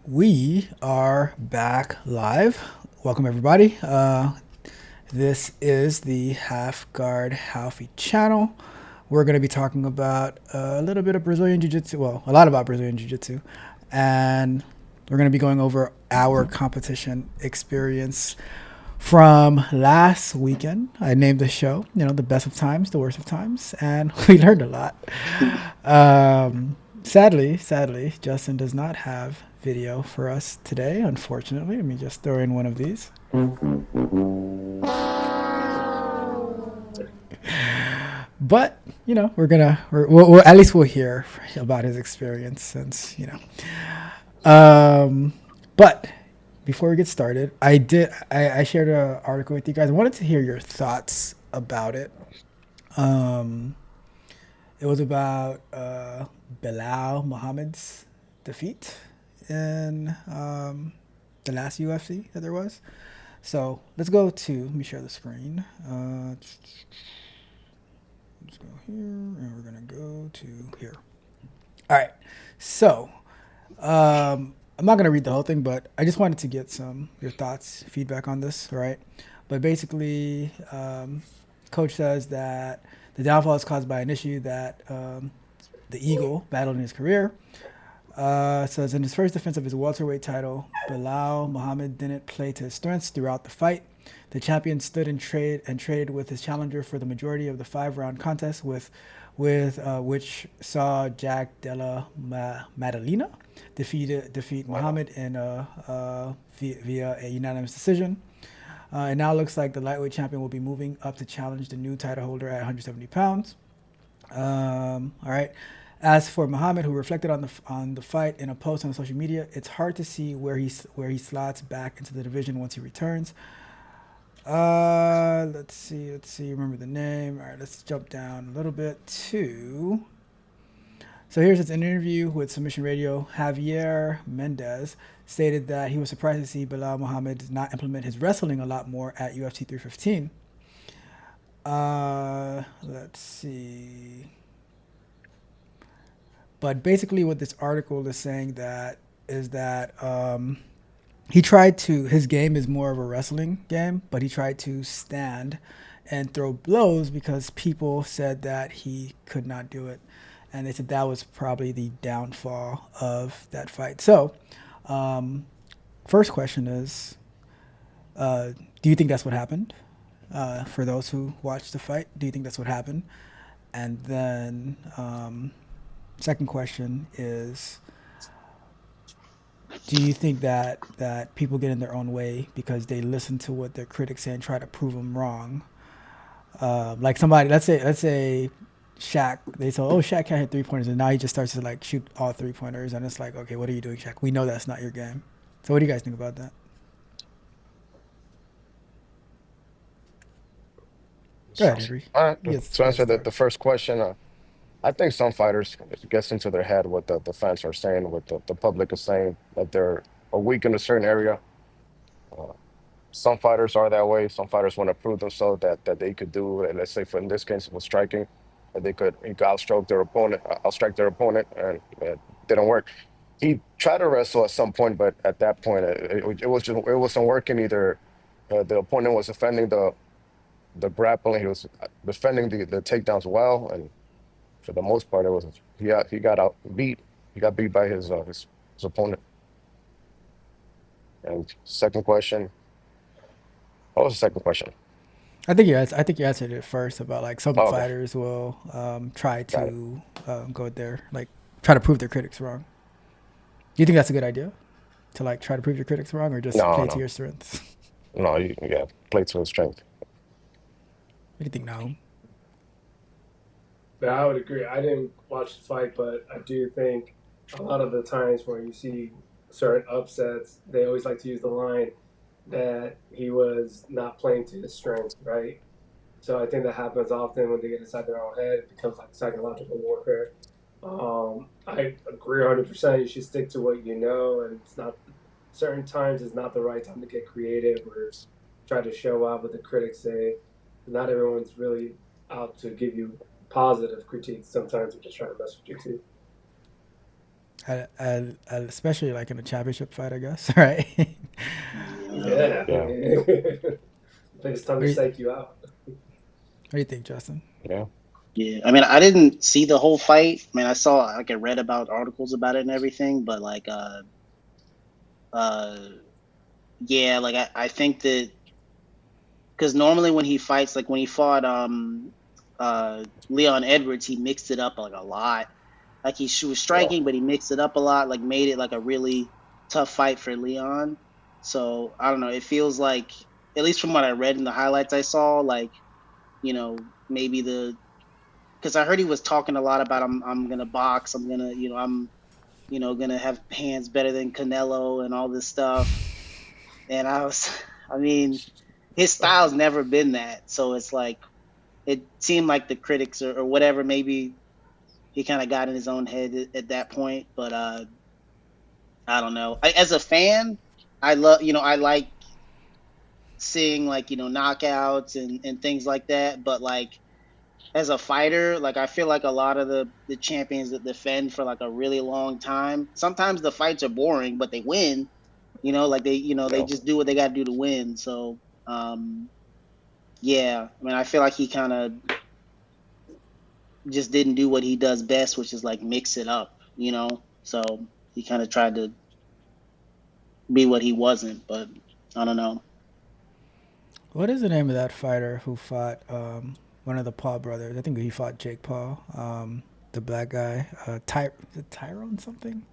We are back live. Welcome, everybody. This is the Half Guard Halfy channel. We're going to be talking about a little bit of Brazilian Jiu-Jitsu, well, a lot about Brazilian Jiu-Jitsu, and we're going to be going over our competition experience from last weekend. I named the show, the best of times, the worst of times, and we learned a lot. Sadly, Justin does not have video for us today, unfortunately. Let me just throw in one of these. But, we'll at least we'll hear about his experience Um, but before we get started, I shared an article with you guys. I wanted to hear your thoughts about it. Um, it was about Bilal Muhammad's defeat in the last UFC that there was. So let's go to, let me share the screen. Let's go here, and we're going to go to here. All right. So I'm not going to read the whole thing, but I just wanted to get your thoughts, feedback on this, right? But basically, coach says that the downfall is caused by an issue that the Eagle battled in his career. Says in his first defense of his welterweight title, Bilal Muhammad didn't play to his strengths throughout the fight. The champion stood and traded with his challenger for the majority of the 5-round contest, with which saw Jack Della Maddalena defeat Muhammad in via a unanimous decision. It now looks like the lightweight champion will be moving up to challenge the new title holder at 170 pounds. All right. As for Muhammad, who reflected on the fight in a post on social media, it's hard to see where he slots back into the division once he returns. Let's see. Remember the name. All right, let's jump down a little bit to. So here's his interview with Submission Radio. Javier Mendez stated that he was surprised to see Bilal Muhammad not implement his wrestling a lot more at UFC 315. Let's see. But basically, what this article is saying is that he tried to. His game is more of a wrestling game, but he tried to stand and throw blows because people said that he could not do it, and they said that was probably the downfall of that fight. So, first question is, do you think that's what happened? For those who watched the fight, do you think that's what happened? And then, second question is, do you think that people get in their own way because they listen to what their critics say and try to prove them wrong? Like somebody, let's say Shaq, they say, oh, Shaq can't hit 3 pointers, and now he just starts to like shoot all 3 pointers, and it's like, okay, what are you doing, Shaq? We know that's not your game. So what do you guys think about that? Go ahead, Henry. All right. Yes, To get answer the started. first question, I think some fighters it gets into their head what the fans are saying, what the public is saying, that they're a weak in a certain area. Uh, some fighters are that way. Some fighters want to prove themselves that they could do. Let's say, for in this case, with striking, that he could outstrike their opponent, and it didn't work. He tried to wrestle at some point, but at that point, it wasn't working either. The opponent was defending the grappling. He was defending the takedowns well, and for the most part, it was he got out beat. He got beat by his opponent. And second question, what was the second question? I think you answered it first about like some Oh, okay, fighters will try got it. to go there, like try to prove their critics wrong. Do you think that's a good idea to like try to prove your critics wrong, or just No, play to no, your strengths? no. Yeah, play to his strength. What do you think now? Yeah, I would agree. I didn't watch the fight, but I do think a lot of the times where you see certain upsets, they always like to use the line that he was not playing to his strength, right? So I think that happens often when they get inside their own head. It becomes like psychological warfare. I agree 100%. You should stick to what you know, and it's not certain times is not the right time to get creative or try to show out what the critics say. Not everyone's really out to give you positive critiques. Sometimes they're just trying to mess with you too. Especially like in a championship fight, I guess, right? Yeah. Yeah. Yeah. I think it's time What to do you, psych you out. what do you think, Justin? Yeah. Yeah. I mean, I didn't see the whole fight. I mean, I saw like I read about articles about it and everything, but like uh yeah, like I think that because normally when he fights, like when he fought Leon Edwards, he mixed it up like a lot. Like he was Yeah. striking, but he mixed it up a lot, like made it like a really tough fight for Leon. So I don't know. It feels like, at least from what I read in the highlights I saw, like, maybe because I heard he was talking a lot about I'm gonna box, I'm gonna, I'm, gonna have hands better than Canelo and all this stuff. And I mean, his style's never been that. So it's like, it seemed like the critics or whatever, maybe he kind of got in his own head at that point. But I don't know. As a fan, I love, I like seeing like, knockouts and things like that. But like as a fighter, like I feel like a lot of the champions that defend for like a really long time, sometimes the fights are boring, but they win. Like they Yeah. just do what they got to do to win. So yeah, I mean, I feel like he kind of just didn't do what he does best, which is like mix it up. So he kind of tried to be what he wasn't, but I don't know. What is the name of that fighter who fought one of the Paul brothers? I think he fought Jake Paul, the black guy. Is it Tyrone something?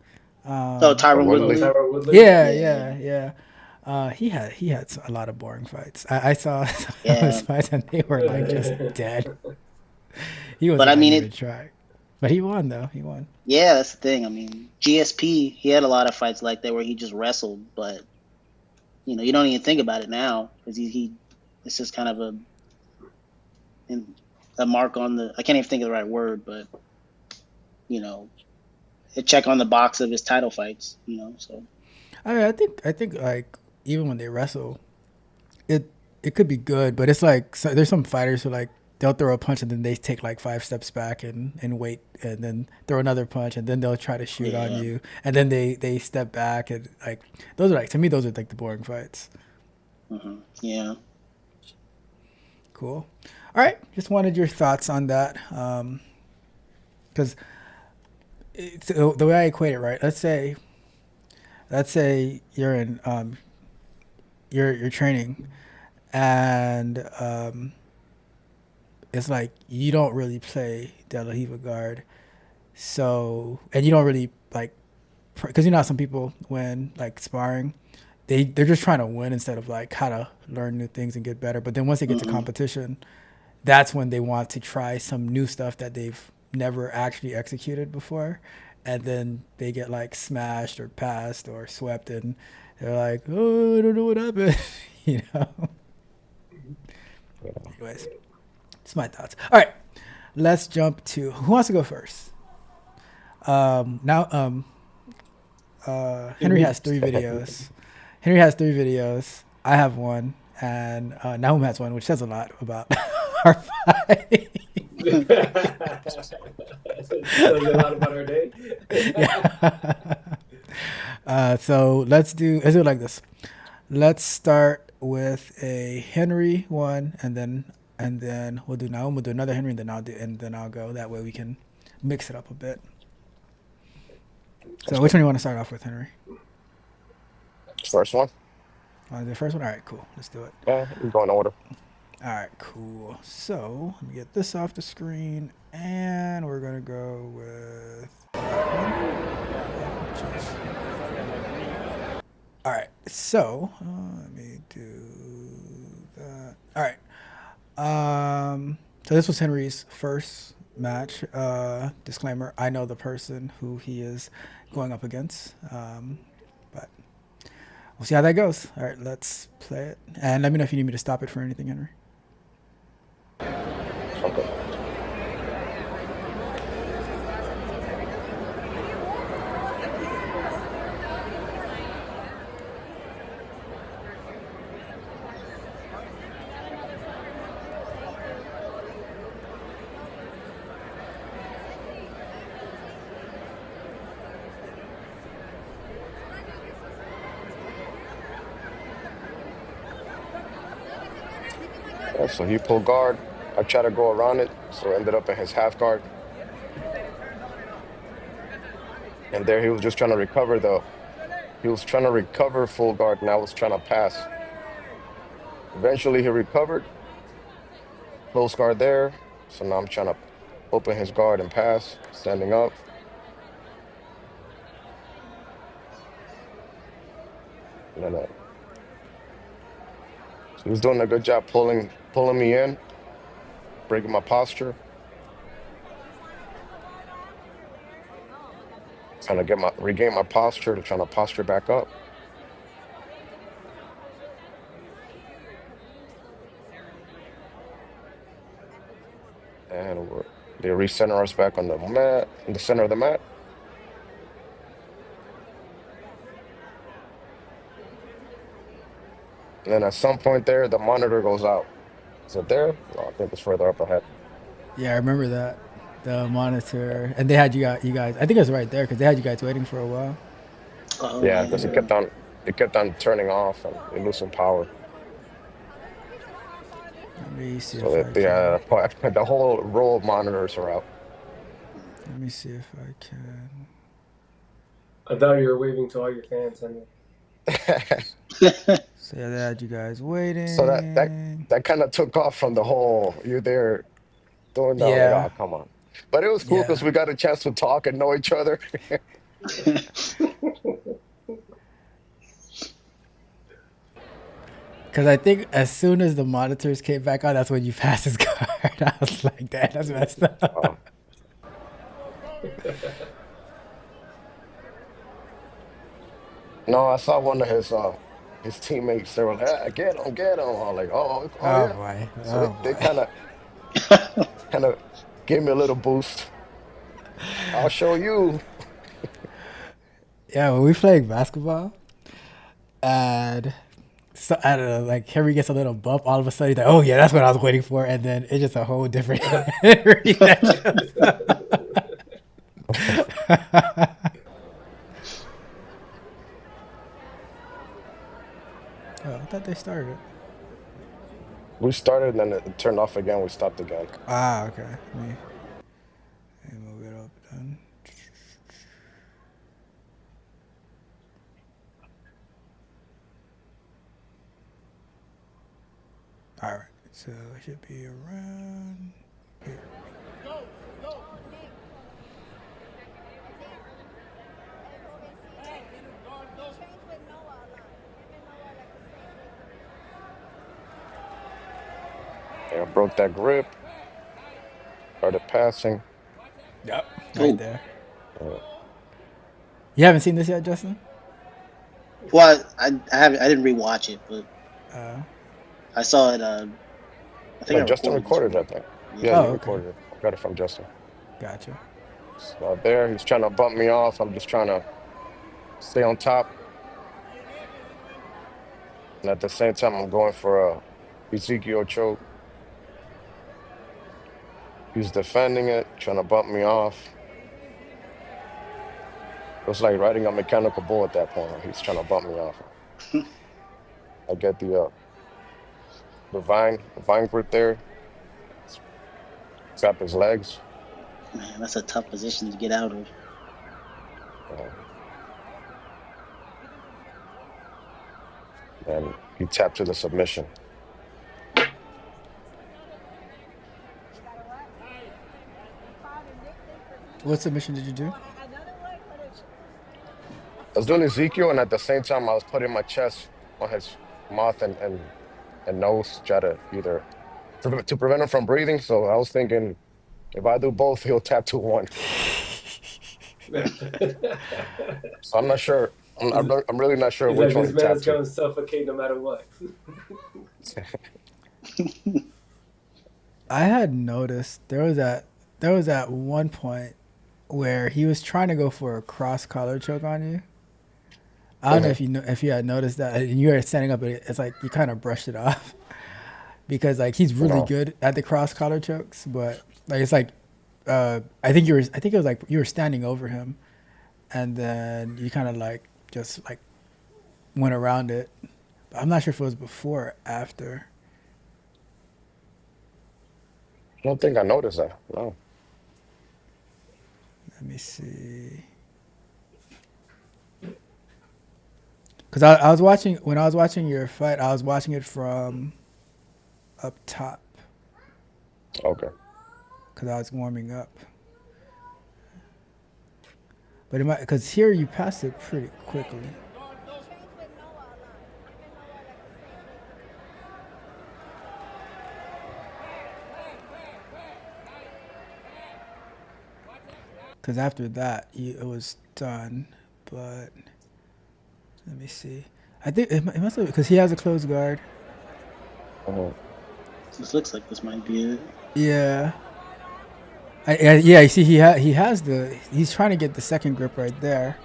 So Or Tyron Woodley. Woodley, Tyron Woodley. Yeah, yeah, yeah, yeah. He had a lot of boring fights. I saw some of his yeah. fights and they were like just dead. He But wasn't I like mean, even trying. But he won though. He won. yeah, that's the thing. I mean, GSP, he had a lot of fights like that where he just wrestled, but you don't even think about it now because he it's just kind of a mark on the, I can't even think of the right word, but you know, a check on the box of his title fights. So I mean, I think like even when they wrestle, it could be good, but it's like there's some fighters who like they'll throw a punch and then they take like 5 steps back and wait and then throw another punch and then they'll try to shoot on yeah, you and then they step back and like those are like to me those are like the boring fights. yeah. Cool. All right, just wanted your thoughts on that because the way I equate it, right? Let's say you're in you're training and it's like you don't really play De La Riva guard, so and you don't really like because you know how some people when like sparring, they're just trying to win instead of like how to learn new things and get better. But then once they get to competition, that's when they want to try some new stuff that they've never actually executed before, and then they get like smashed or passed or swept, and they're like, oh, I don't know what happened, you know. Anyways, it's my thoughts. All right, let's jump to who wants to go first. Now, Henry has 3 videos. I have one, and Nahum has one, which says a lot about our fight. Tells you a lot about our day. Yeah. So let's do it like this. Let's start with a Henry one, and then we'll do Nahum. We'll do another Henry, and then I'll go. That way we can mix it up a bit. So which one do you want to start off with, Henry? First one. The first one? All right, cool. Let's do it. Yeah, we're going in order. All right, cool. So let me get this off the screen, and we're going to go with that one. All right, so let me do that. All right. So this was Henry's first match. Disclaimer, I know the person who he is going up against, but we'll see how that goes. All right, let's play it. And let me know if you need me to stop it for anything, Henry. Okay. Yeah, so he pulled guard. I tried to go around it, so ended up in his half guard. And there he was just trying to recover he was trying to recover full guard, and I was trying to pass. Eventually he recovered, close guard there. So now I'm trying to open his guard and pass, standing up. And then so he was doing a good job pulling me in, breaking my posture. Trying to regain my posture, to trying to posture back up. And they recenter us back on the mat, in the center of the mat. And then at some point there, the monitor goes out. Is it there? No, I think it's further up ahead. Yeah, I remember that. The monitor, and they had you guys. I think it was right there because they had you guys waiting for a while. Oh Yeah, yeah. because it kept on turning off and it losing power. Let me see So if I can. the whole row of monitors are out. Let me see if I can. I thought you were waving to all your fans, Henry. So yeah, they had you guys waiting. So that kind of took off from the whole you're there doing that. Like, Yeah. oh, come on. But it was cool because Yeah. we got a chance to talk and know each other. Because I think as soon as the monitors came back on, that's when you passed his card. I was like, "Damn, that's messed up." Oh. No, I saw one of his teammates. They were like, ah, get him, get him. I'm like, oh Oh yeah. boy. So Oh they boy. kind of gave me a little boost. I'll show you. Yeah, when we playing basketball, and so I don't know, like Henry gets a little bump. All of a sudden, he's like, "Oh yeah, that's what I was waiting for," and then it's just a whole different Henry that shows up. Oh, I thought they started it. We started and then it turned off again. We stopped again. Ah, okay. Let me move it up then. All right, so it should be around here. Yeah, I broke that grip. Started passing. Yep, right Ooh. there. Uh, You haven't seen this yet, Justin? Well, I haven't. I didn't rewatch it, but Uh, I saw it. I think no, I Justin recorded this recorded one. that thing. Yeah. Yeah, oh, you okay. recorded it. I got it from Justin. Gotcha. So there, he's trying to bump me off. I'm just trying to stay on top. And at the same time, I'm going for a Ezekiel choke. He's defending it, trying to bump me off. It was like riding a mechanical bull at that point. He's trying to bump me off. I get the vine grip there. Tap his legs. Man, that's a tough position to get out of. Uh, and he tapped to the submission. What submission did you do? I was doing Ezekiel, and at the same time, I was putting my chest on his mouth and nose, try to either to prevent him from breathing. So I was thinking, if I do both, he'll tap to one. So I'm not sure. I'm really not sure He's which like, one this he tapped man's to. going to suffocate no matter what. I had noticed there was at one point where he was trying to go for a cross collar choke on you. I don't know if you had noticed that, and you were standing up, but it's like you kind of brushed it off because like he's really No. good at the cross collar chokes, but like it's like I think it was like you were standing over him, and then you kind of like just like went around it. But I'm not sure if it was before or after. I don't think I noticed that. No. Let me see. Because I was watching, when I was watching your fight, I was watching it from up top Okay. because I was warming up. But it might, because here you passed it pretty quickly. Because after that, it was done. But let me see. I think it must have, because he has a closed guard. Uh-huh. This looks like this might be it. Yeah. Yeah, you see, he has the, he's trying to get the second grip right there.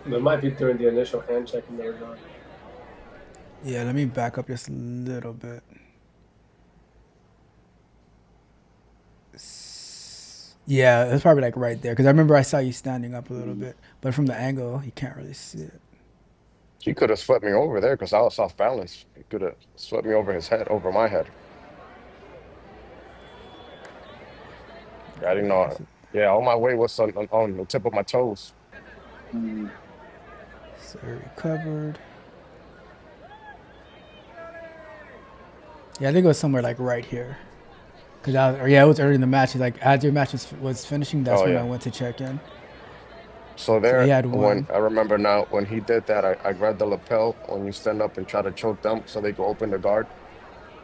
They might be doing the initial hand check in the regard. Yeah, let me back up just a little bit. Yeah, it's probably like right there because I remember I saw you standing up a little bit, but from the angle, you can't really see it. He could have swept me over there because I was off balance. He could have swept me over his head, over my head. I didn't know. Yeah, all my weight was on the tip of my toes. Mm. So recovered. Yeah, I think it was somewhere like right here. Cause it was early in the match. Like as your match was finishing, that's Oh, when I yeah. went to check in. So So he there, had when one. I remember now, when he did that, I grabbed the lapel when you stand up and try to choke them so they go open the guard.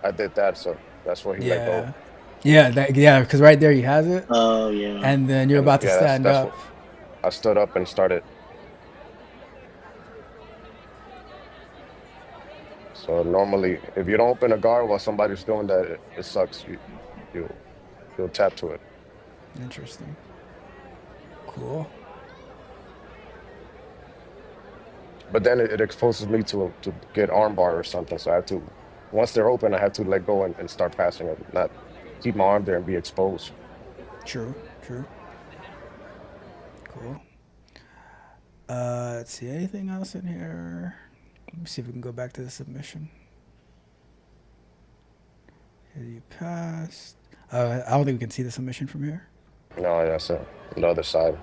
I did that, so that's where he let go. Yeah, because right there he has it, Oh yeah. and then you're And about to yeah, stand that's up. what I stood up and started. So normally, if you don't open a guard while somebody's doing that, it sucks. You you'll tap to it. Interesting. Cool. But then it exposes me to get armbar or something. So I have to, once they're open, I have to let go and start passing it, not keep my arm there and be exposed. True. Cool. Let's see. Anything else in here? Let me see if we can go back to the submission. Here you passed. I don't think we can see the submission from here. No, that's it. On the other side.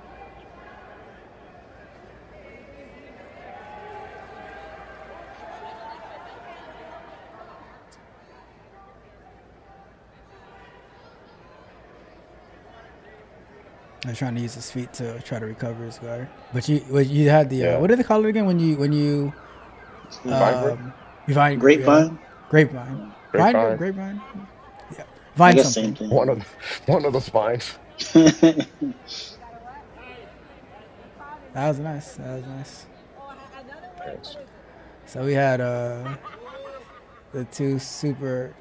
I was trying to use his feet to try to recover his guard. But you had the Yeah. what do they call it again when you Vine grip? vine grip, yeah. Grapevine. Grapevine. Vine grip, Grapevine? grapevine. Yeah. I Vine guess same something. thing. One of those vines. That was nice. Thanks. So we had the two super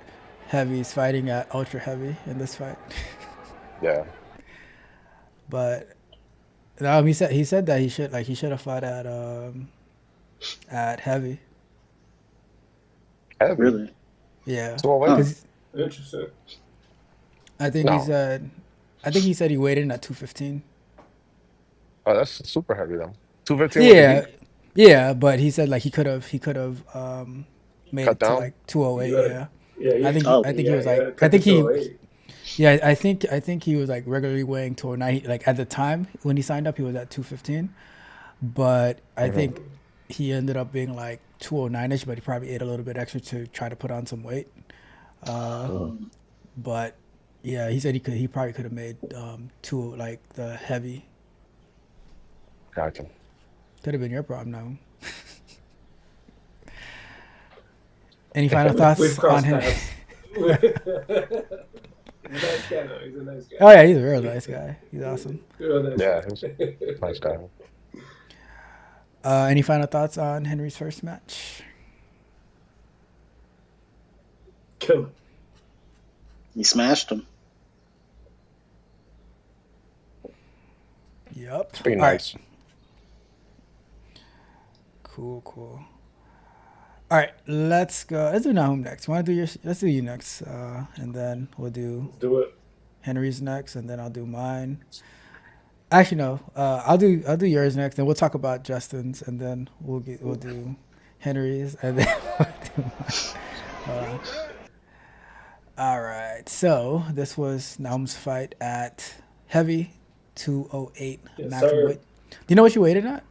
heavies fighting at ultra heavy in this fight. Yeah. But he said that he should have fought at heavy. Heavy. Really? Yeah. 208? 'Cause Interesting. I think No. he said he weighed in at 215. Oh, that's super heavy though. 215 with the Yeah. heat. Yeah, but he said like he could have made Cut it to down. like 208, You gotta, yeah. yeah, Oh, I think he yeah, was yeah. like Cut the 208. yeah, I think he was like regularly weighing 209. Like at the time when he signed up he was at 215, but I think he ended up being like 209ish, but he probably ate a little bit extra to try to put on some weight. But yeah, he said he probably could have made two like the heavy. Gotcha. Could have been your problem now. Any final thoughts We've on crossed him? paths. He's a nice guy, though. He's a nice guy. Oh yeah, he's a real nice guy. He's awesome. Real nice Yeah, guy. he's a nice guy. Any final thoughts on Henry's first match? Kill him. he smashed him. Yep. It's pretty All right. nice. Cool. All right, let's go. Let's do Nahum next. Let's do you next, and then we'll do Do it. Henry's next, and then I'll do mine. Actually, no. I'll do yours next, and we'll talk about Justin's, and then we'll do Henry's, and then we'll do mine. All right. So this was Naum's fight at heavy 208 Yes, maximum sir. weight. Do you know what you weighed in at?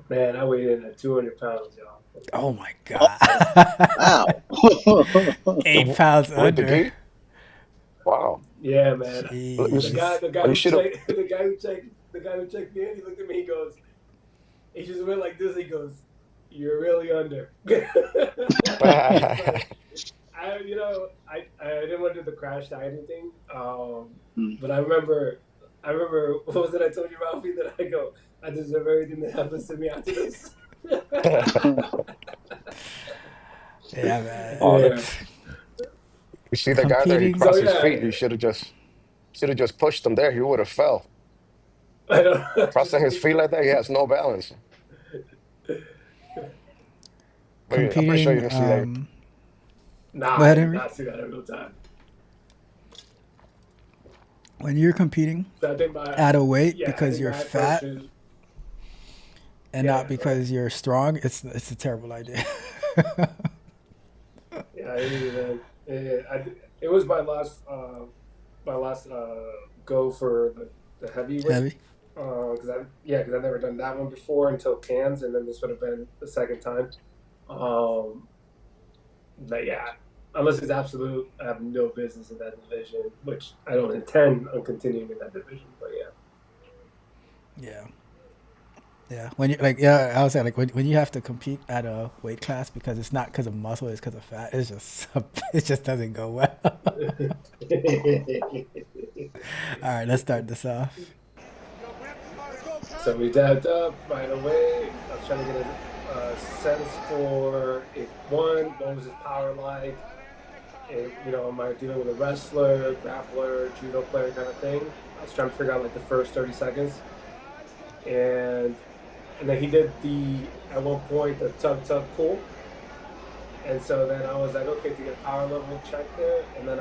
Man, I weighed in at 200 pounds, y'all. Oh my god. Oh, wow. 8 pounds With the under. gi? Wow. Yeah, man. The guy, Jeez. the guy You who should have. checked, the guy who checked me in, he looked at me. He goes, he just went like this. He goes, "You're really under." He's like, I didn't want to do the crash diet thing. But I remember, what was it I told you, Ralphie? That I go, I deserve everything that happens to me after this. Yeah, man. Oh, Yeah. It's you see the guy there? He competing. So crossed his yeah, feet. You should have just pushed him there. He would have fell. I don't just Crossing his leave feet like it. that, he has no balance. But yeah, I'm pretty sure you Competing. didn't see that. Nah, Go I ahead, did Henry. not see that in real time. When you're competing So I think my at a weight yeah, I because think you're my approach fat is and yeah, not yeah, go ahead. because you're strong, it's a terrible idea. Yeah, I hear you, man. It was my last go for the heavyweight. Heavy. Because I've never done that one before until cans, and then this would have been the second time. Um, but yeah, unless it's absolute, I have no business in that division, which I don't intend on continuing in that division. But yeah, Yeah. Yeah. When you like, yeah, I was saying like when you have to compete at a weight class because it's not because of muscle, it's because of fat. It's just it just doesn't go well. All right, let's start this off. so we dabbed up right away. I was trying to get a sense for if what was his power like? And, am I dealing with a wrestler, grappler, judo player kind of thing? I was trying to figure out like the first 30 seconds. And then he did at one point, the tug pull. And so then I was like, okay, to get power level check there. And then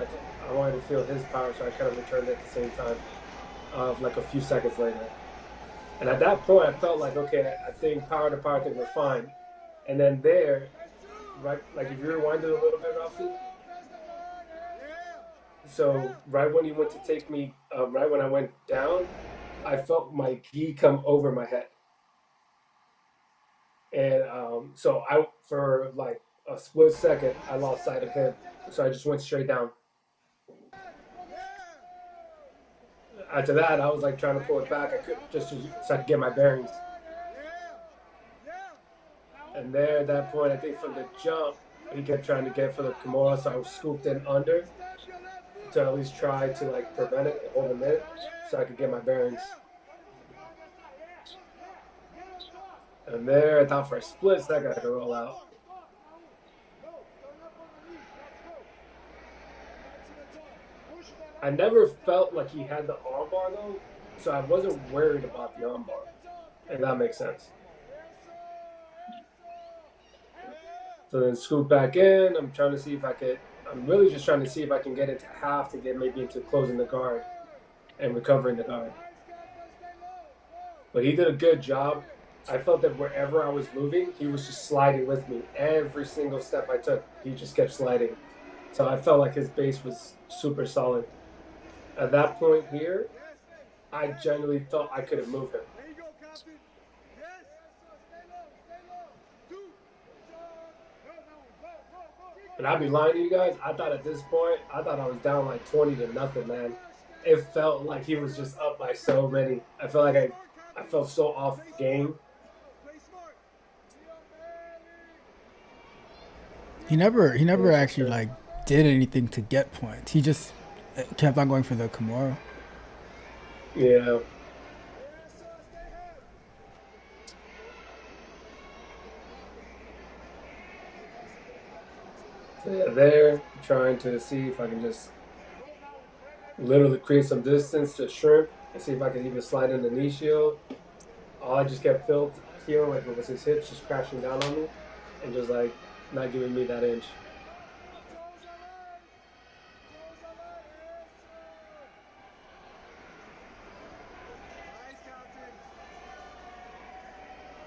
I wanted to feel his power, so I kind of returned it at the same time, like a few seconds later. And at that point, I felt like, okay, I think power to power thing, we're fine. And then there, right, like if you rewind it a little bit, Ralphie, so right when he went to take me, right when I went down, I felt my gi come over my head, and so for like a split second, I lost sight of him, so I just went straight down. After that, I was like trying to pull it back. I could so I could get my bearings. And there, at that point, I think from the jump, he kept trying to get for the Kimura, so I was scooped in under to at least try to like prevent it and hold him in, so I could get my bearings. And there, I thought for a split second I could roll out. I never felt like he had the armbar though, so I wasn't worried about the armbar, if that makes sense. So then scoop back in. I'm trying to see if I could. I'm really just trying to see if I can get it to half to get maybe into closing the guard and recovering the guard. But he did a good job. I felt that wherever I was moving, he was just sliding with me. Every single step I took, he just kept sliding. So I felt like his base was super solid. At that point here, I genuinely thought I couldn't move him. And I'd be lying to you guys. I thought at this point, I was down like 20-0, man. It felt like he was just up by so many. I felt like I felt so off game. He never Yeah, for actually sure. like did anything to get points. He just kept on going for the Kimura. Yeah. So yeah, there, trying to see if I can just literally create some distance to shrimp and see if I can even slide in the knee shield. All I just kept feeling like it was his hips just crashing down on me and just like not giving me that inch.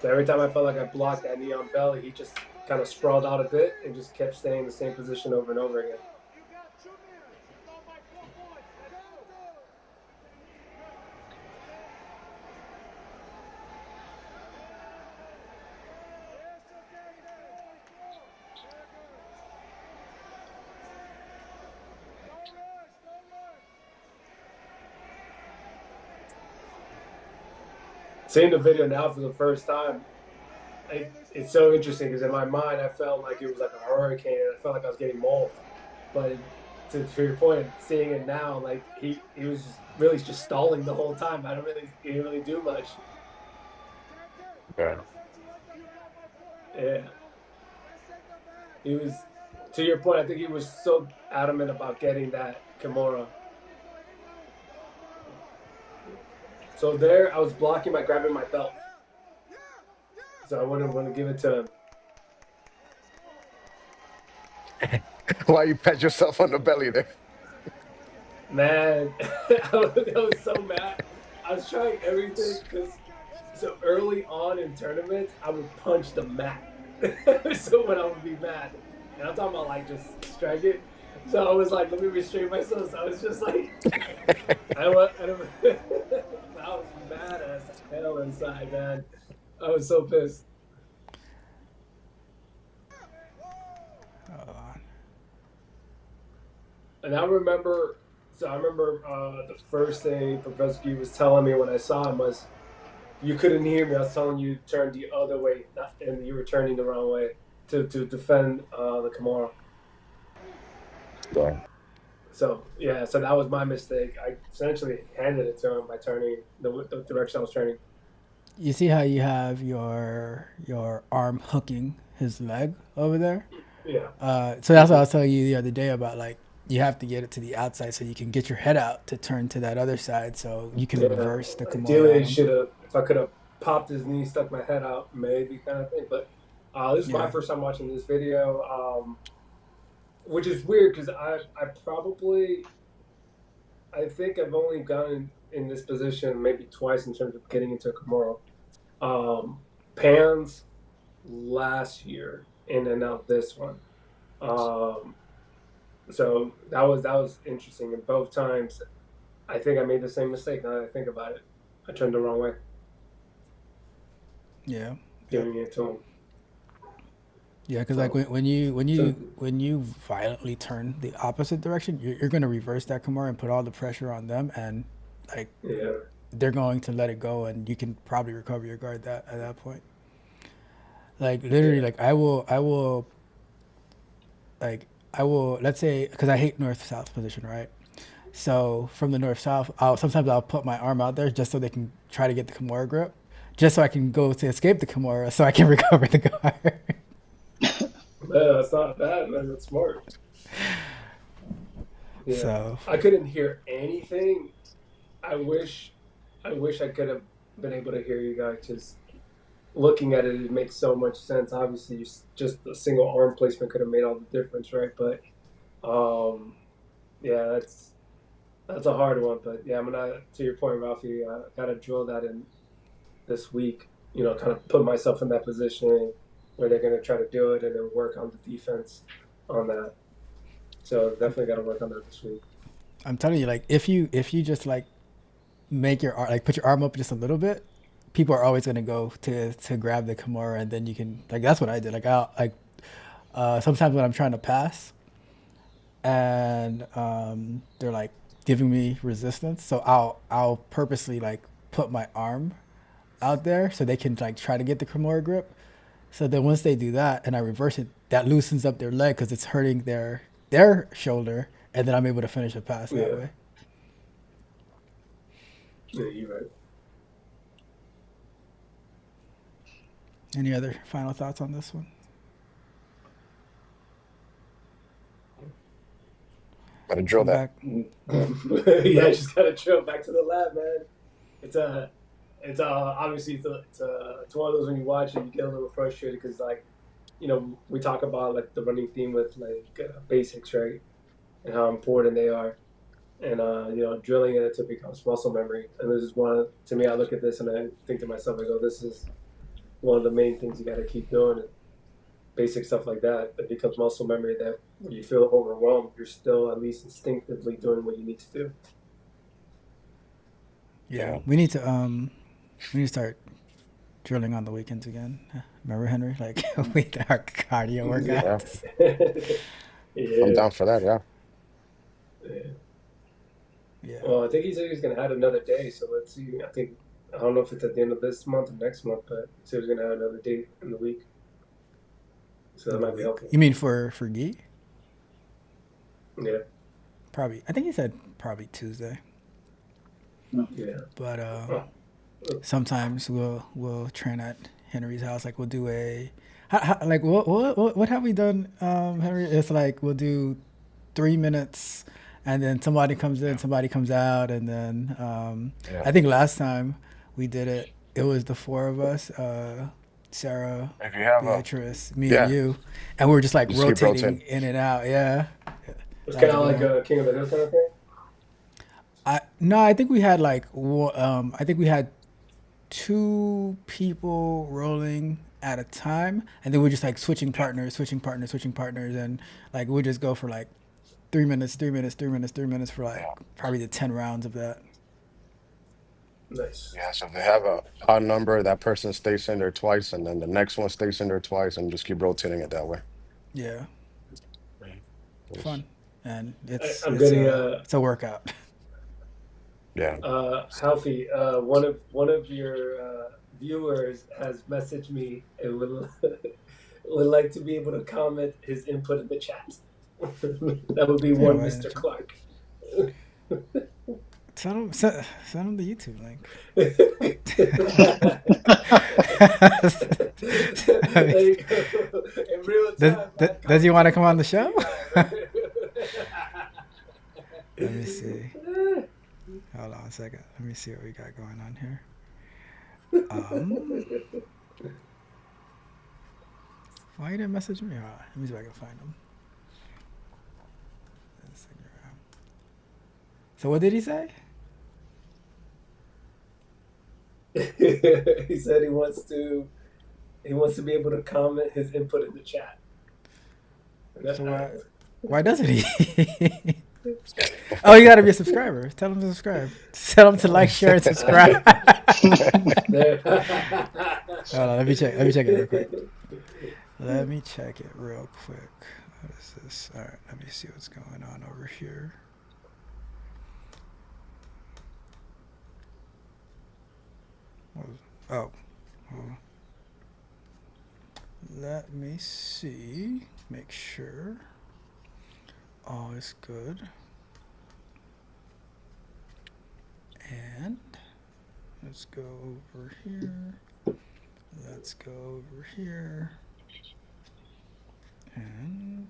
So every time I felt like I blocked that knee on belly, he just kind of sprawled out a bit and just kept staying in the same position over and over again. Seeing the video now for the first time, it's so interesting because in my mind I felt like it was like a hurricane and I felt like I was getting mauled. But to your point, seeing it now, like he was just really just stalling the whole time. He didn't really do much. Yeah. Yeah. He was, to your point, I think he was so adamant about getting that Kimura. So there, I was blocking by grabbing my belt. So I wouldn't want to give it to him. Why you pat yourself on the belly there? Man, I was so mad. I was trying everything because so early on in tournaments, I would punch the mat. So when I would be mad, and I'm talking about like just strike it. So I was like, let me restrain myself. So I was just like, I was mad as hell inside, man. I was so pissed. And I remember the first thing Professor G was telling me when I saw him was, you couldn't hear me. I was telling you to turn the other way, and you were turning the wrong way to defend the Kimura. Yeah. So yeah, so that was my mistake. I essentially handed it to him by turning the direction I was turning. You see how you have your arm hooking his leg over there? Yeah. So that's what I was telling you the other day about, like, you have to get it to the outside so you can get your head out to turn to that other side so you can reverse the Kimura. Ideally, should have, if I could have popped his knee, stuck my head out, maybe kind of thing. But this is my first time watching this video, which is weird because I think I've only gotten in this position maybe twice in terms of getting into a Kimura. Pans last year and then now this one. So that was interesting. And both times, I think I made the same mistake. Now that I think about it, I turned the wrong way. Yeah. Giving it to him. Yeah, because like when you violently turn the opposite direction, you're going to reverse that Kimura and put all the pressure on them, and like they're going to let it go, and you can probably recover your guard at that point. Like literally, like I will, let's say, because I hate north-south position, right? So from the north-south, sometimes I'll put my arm out there just so they can try to get the Kimura grip, just so I can go to escape the Kimura so I can recover the guard. Man, that's not bad, man. That's smart. Yeah. So I couldn't hear anything. I wish I could have been able to hear you guys. Just looking at it, it makes so much sense. Obviously, just a single arm placement could have made all the difference, right? But yeah, that's a hard one. But yeah, I'm gonna, to your point, Ralphie, gotta drill that in this week. You know, kind of put myself in that position where they're going to try to do it and then work on the defense on that. So definitely got to work on that this week. I'm telling you, like, if you just like make your put your arm up just a little bit, people are always going to go to grab the Kimura, and then you can, like, that's what I did. Like, sometimes when I'm trying to pass and they're like giving me resistance, so I'll purposely like put my arm out there so they can like try to get the Kimura grip. So then once they do that and I reverse it, that loosens up their leg because it's hurting their shoulder, and then I'm able to finish a pass that way. Yeah, you're right. Any other final thoughts on this one? Gotta drill that. Yeah, just gotta drill back to the lab, man. It's obviously it's one of those when you watch it, you get a little frustrated because, like, you know, we talk about like the running theme with like basics, right, and how important they are, and you know, drilling it until it becomes muscle memory. And this is one, to me, I look at this and I think to myself, I go, this is one of the main things you got to keep doing. basic stuff like that, it becomes muscle memory that when you feel overwhelmed, you're still at least instinctively doing what you need to do. Yeah, we need to start drilling on the weekends again. Remember, Henry? Like we did our cardio Yeah, workouts. I'm Yeah. down for that. Yeah. Yeah. Yeah. Well, I think he said he's going to add another day, so let's see. I don't know if it's at the end of this month or next month, but he said he's going to add another date in the week. So that In the might be week. helpful. You mean for Gee? Yeah. Probably. I think he said probably Tuesday. Yeah. But Oh. sometimes we'll train at Henry's house. Like we'll do like what have we done, Henry? It's like we'll do 3 minutes, and then somebody comes in, somebody comes out, and then Yeah. I think last time we did it, it was the four of us, Sarah, If you have Beatrice, me, and yeah, you, and we're just like just keep rotating rotating. in and out. Yeah, It's that kind was a of good like one. a King of the Hill kind of thing. No, I think we had like I think we had 2 people rolling at a time, and then we're just like switching partners, and like we'll just go for like 3 minutes, 3 minutes, 3 minutes, 3 minutes for like Yeah. probably the 10 rounds of that. Nice. Yeah. So if they have a odd number, that person stays in there twice, and then the next one stays in there twice, and just keep rotating it that way. Yeah, Yes. fun, and I'm getting it's a workout. Yeah. Halfie, one of your viewers has messaged me and would like to be able to comment his input in the chat. That would be Yeah, one why Mr. Clark. send him the YouTube link. There you go. In real time. Does he want to come on the show? Let me see. Hold on a second. Let me see what we got going on here. Why you didn't message me? Hold on. Let me see if I can find him. So what did he say? He said he wants to be able to comment his input in the chat. So why doesn't he? Oh, you gotta be a subscriber. Tell him to subscribe. Tell him to like, share, and subscribe. Hold on, let me check it real quick. Let me check it real quick. What is this? All right, let me see what's going on over here. Oh. Let me see. Make sure all is good. And let's go over here. Let's go over here. And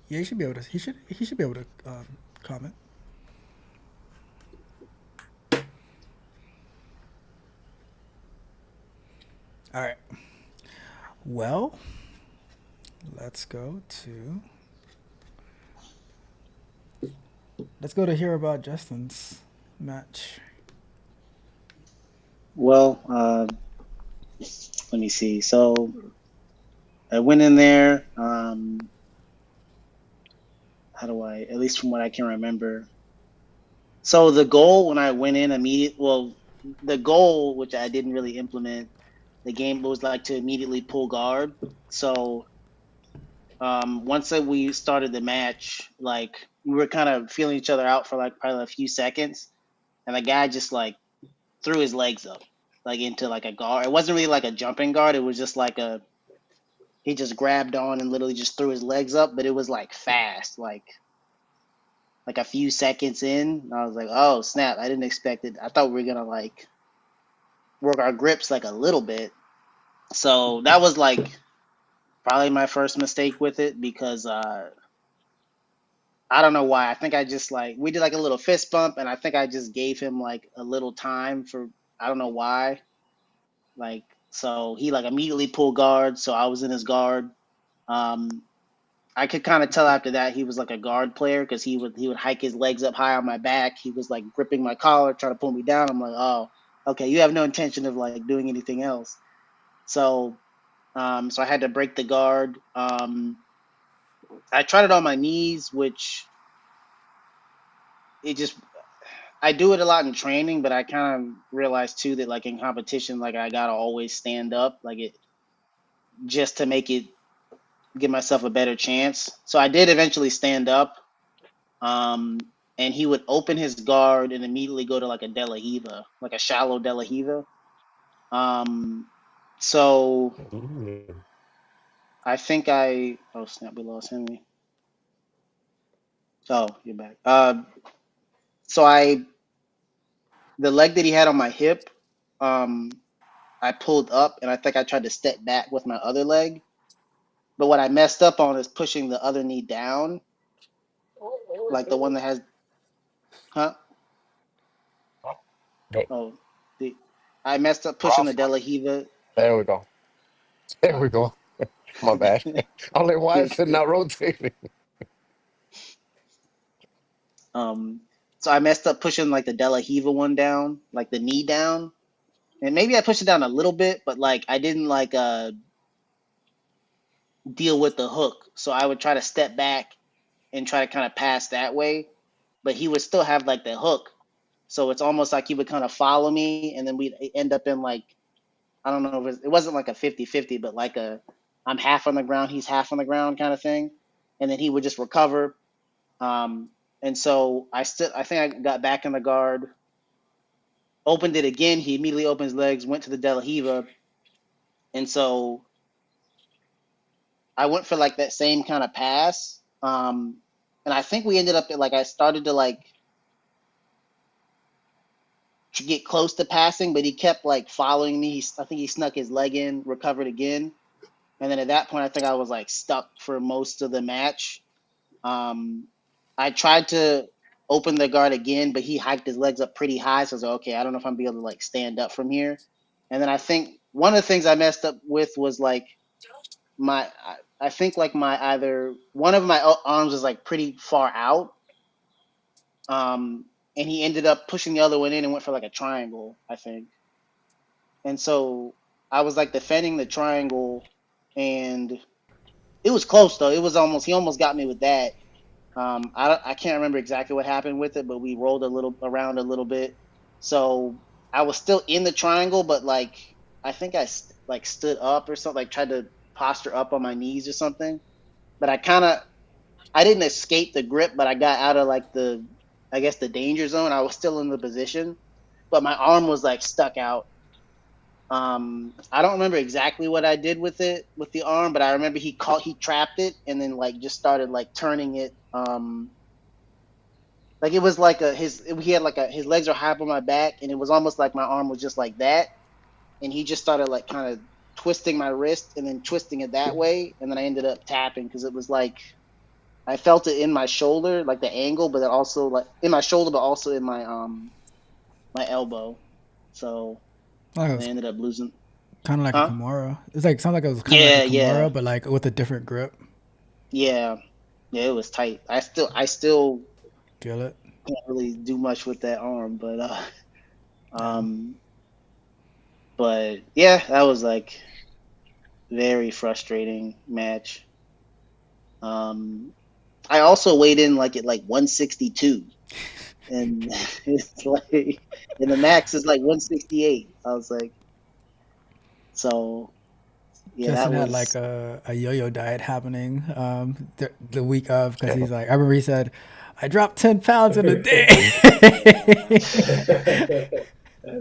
yeah, he should be able to. He should be able to comment. All right. Well, let's go to hear about Justin's match. Well, let me see. So I went in there. How do I? At least from what I can remember. So the goal when I went in the goal which I didn't really implement. The game was like to immediately pull guard. So once we started the match, like we were kind of feeling each other out for like probably a few seconds, and the guy just like threw his legs up like into like a guard. It wasn't really like a jumping guard. It was just like he just grabbed on and literally just threw his legs up, but it was like fast, like a few seconds in. I was like, oh snap! I didn't expect it. I thought we were gonna like work our grips like a little bit. So that was like probably my first mistake with it because I don't know why. I think I just like we did like a little fist bump, and I think I just gave him like a little time for I don't know why. Like so he like immediately pulled guard, so I was in his guard. Um, I could kind of tell after that he was like a guard player because he would hike his legs up high on my back. He was like gripping my collar, trying to pull me down. I'm like, oh, okay, you have no intention of like doing anything else. So so I had to break the guard. I tried it on my knees, which it just I do it a lot in training, but I kind of realized too that like in competition, like I gotta always stand up, like it just to make it give myself a better chance. So I did eventually stand up. And he would open his guard and immediately go to like a De La Hiva, like a shallow De La Hiva. Um, so Mm. I think oh snap, we lost Henry. Oh, you're back. So the leg that he had on my hip, um, I pulled up and I think I tried to step back with my other leg. But what I messed up on is pushing the other knee down, like the one that has, huh? Go. Oh, the I messed up pushing the Off. De La Hiva. There we go. There we go. My bad. I'm like, why is it not rotating? um, so I messed up pushing like the De La Hiva one down, like the knee down, and maybe I pushed it down a little bit, but like I didn't like deal with the hook. So I would try to step back and try to kind of pass that way, but he would still have like the hook. So it's almost like he would kind of follow me, and then we'd end up in like I don't know if it wasn't like a 50-50, but like a I'm half on the ground, he's half on the ground kind of thing, and then he would just recover. Um, and so I think I got back in the guard, opened it again. He immediately opened his legs, went to the De La Hiva, and so I went for like that same kind of pass. And I think we ended up at like I started to like to get close to passing, but he kept like following me. I think he snuck his leg in, recovered again, and then at that point, I think I was like stuck for most of the match. Um, I tried to open the guard again, but he hiked his legs up pretty high, so I was like, okay, I don't know if I'm gonna be able to like stand up from here. And then I think one of the things I messed up with was like I think like my either one of my arms was like pretty far out, um, and he ended up pushing the other one in and went for like a triangle, I think. And so I was like defending the triangle, and it was close though. It was almost he almost got me with that. I can't remember exactly what happened with it, but we rolled a little around a little bit. So I was still in the triangle, but like I think like stood up or something, like tried to posture up on my knees or something. But I didn't escape the grip, but I got out of like I guess the danger zone. I was still in the position, but my arm was like stuck out. I don't remember exactly what I did with it with the arm, but I remember he trapped it and then like just started like turning it. Like it was like he had like his legs are high up on my back, and it was almost like my arm was just like that, and he just started like kind of twisting my wrist and then twisting it that way, and then I ended up tapping because it was like I felt it in my shoulder, like the angle, but it also like in my shoulder, but also in my elbow. So Like it I was ended up losing. kind of like a Huh? Kimura. It's like sounds like it was kind of like a Yeah, yeah, Kimura, but like with a different grip. yeah, yeah. It was tight. I still Feel it. can't really do much with that arm, Yeah. um, but yeah, that was like very frustrating match. Um, I also weighed in like at like 162, and it's like, and the max is like 168. I was like, so yeah, that Justin had like was a yo-yo diet happening the week of because he's like I remember he said I dropped 10 pounds in a day.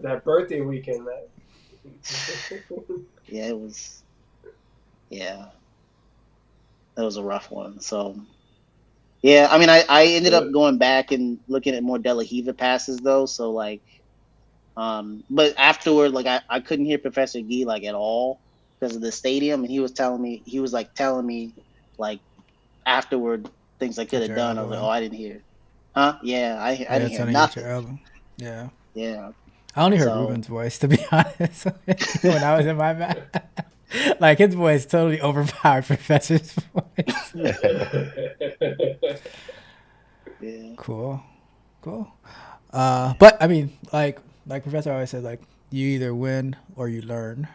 That birthday weekend, that yeah, it was yeah, that was a rough one. So yeah, I mean, I ended up so going back and looking at more De La Hiva passes though. So like, but afterward, like I couldn't hear Professor Gee like at all because of the stadium, and he was like telling me like afterward things I could Get have your done. I was elbow like, in. oh, I didn't hear, huh? Yeah, I Yeah, didn't it's hear gonna get your nothing. elbow. Yeah. Yeah, I only heard so Ruben's voice to be honest when I was in my mat. Like his voice totally overpowered Professor's voice. yeah, Cool. Cool. But I mean, like Professor always said, like you either win or you learn.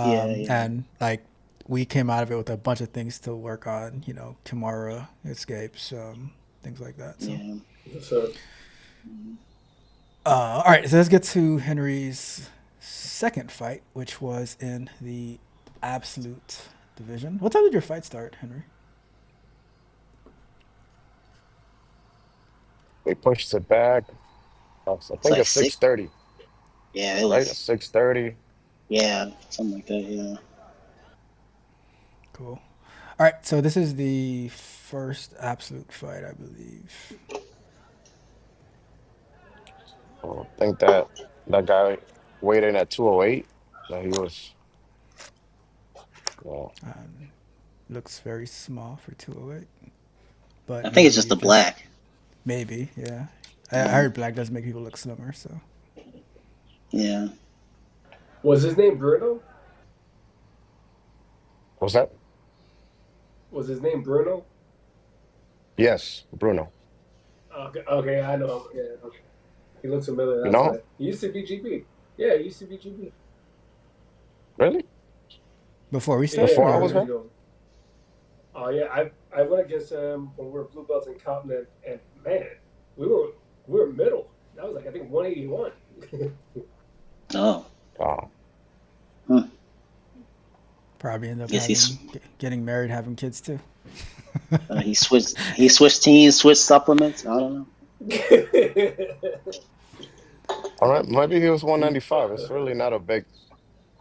Yeah, yeah, And like we came out of it with a bunch of things to work on, you know, Kimura escapes, things like that. So, yeah. So all right, so let's get to Henry's second fight, which was in the absolute division. What time did your fight start, Henry? They pushed it back. I It's think like it's six. 6:30, Yeah, it right? It's was. 6:30. Yeah, something like that. Yeah. Cool. All right, so this is the first absolute fight, I believe. I think that guy weighed in at 208. That he was, well, Looks very small for 208, but I think it's just maybe the just black. maybe, yeah. I Yeah, heard black does make people look slimmer, so yeah. was his name Bruno? was that? Was his name Bruno? Yes, Bruno. Okay, okay, I know. Yeah, okay. He looks familiar. You That's know? why he used to be GB. Yeah, he used to be GB. Really? before we Yeah, started, a Before I couple was or years there? ago. Oh yeah, I went against him when we were blue belts in Continent, and man, we were we were middle. That was like I think 181. Oh, Oh, hmm. probably end up Guess he's getting married, having kids too. he switched. He switched teams, switched supplements. I don't know. all right. Maybe he was 195. It's really not a big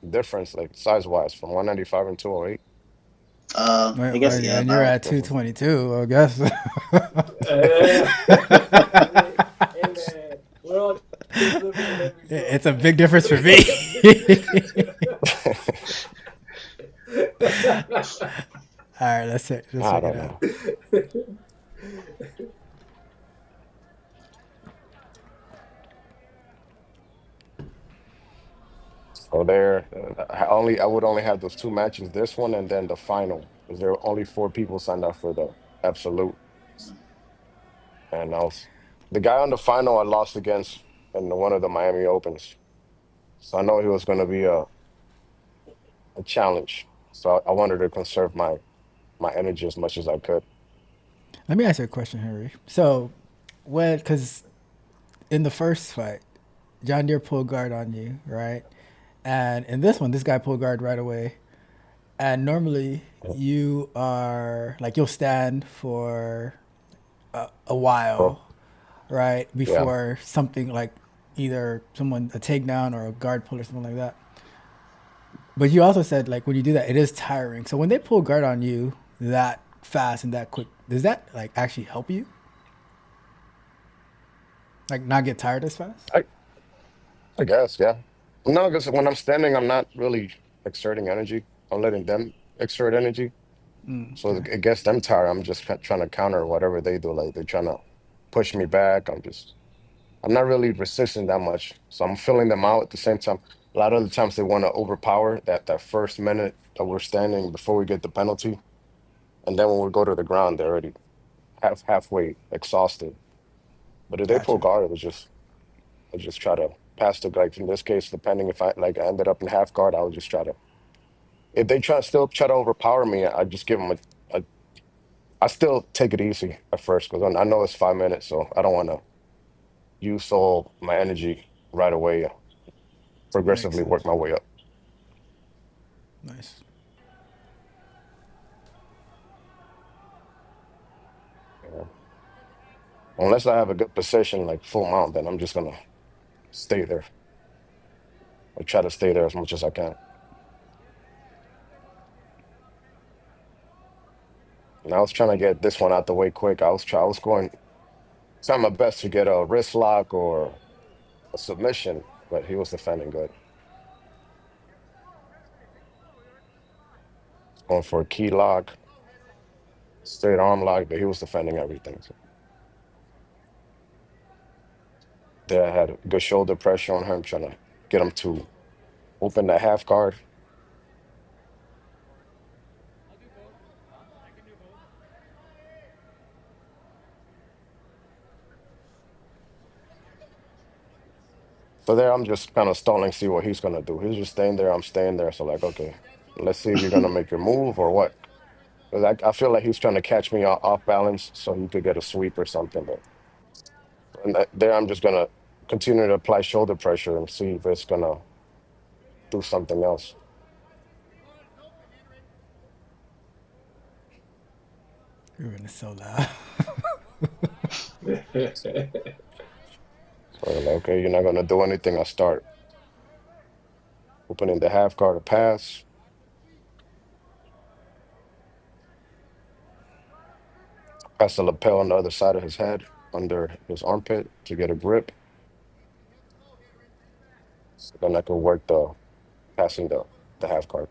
difference, like size wise, from 195 and 208. I guess yeah, And you're about. at 222, I guess. Hey man, we're all kids living in every zone, It's a man. big difference for me. All right, let's I check it don't out. know. So there, I would only have those two matches, this one and then the final, because there were only four people signed up for the absolute, and the guy on the final I lost against in one of the Miami Opens, so I know he was going to be a challenge. So I wanted to conserve my energy as much as I could. Let me ask you a question, Henry. So, because in the first fight, John Deere pulled guard on you, right? And in this one, this guy pulled guard right away. And normally, you are like you'll stand for a So while, right, yeah, before something like either a takedown or a guard pull or something like that. But you also said like when you do that, it is tiring. So when they pull guard on you that fast and that quick, does that like actually help you? Like not get tired as fast? I I guess yeah. No, because when I'm standing, I'm not really exerting energy. I'm letting them exert energy. So Okay, it gets them tired. I'm just trying to counter whatever they do. Like they're trying to push me back. I'm not really resisting that much. So I'm filling them out at the same time. A lot of the times they want to overpower that first minute that we're standing before we get the penalty. And then when we go to the ground, they're already halfway exhausted. But if they pull gotcha. guard, I just try to pass the, like in this case, depending if I ended up in half guard, I would just try to, if they still try to overpower me, I just give them a I still take it easy at first because I know it's 5 minutes, so I don't want to use all my energy right away. Makes Progressively work sense. my way up. Nice. Yeah. Unless I have a good position, like full mount, then I'm just gonna stay there. I try to stay there as much as I can. And I was trying to get this one out the way quick. I was going trying my best to get a wrist lock or a submission, but he was defending good. Going for a key lock, straight arm lock, but he was defending everything. So there I had good shoulder pressure on him, trying to get him to open that half guard. So there, I'm just kind of stalling, see what he's gonna do. He's just staying there. I'm staying there. So like, okay, let's see if you're gonna make your move or what. 'Cause I feel like he's trying to catch me off balance so he could get a sweep or something. But there, I'm just gonna continue to apply shoulder pressure and see if it's gonna do something else. You're gonna so loud. So like, okay, you're not gonna do anything. I start opening the half guard to pass. Pass the lapel on the other side of his head, under his armpit to get a grip. So then I can work the passing the half guard.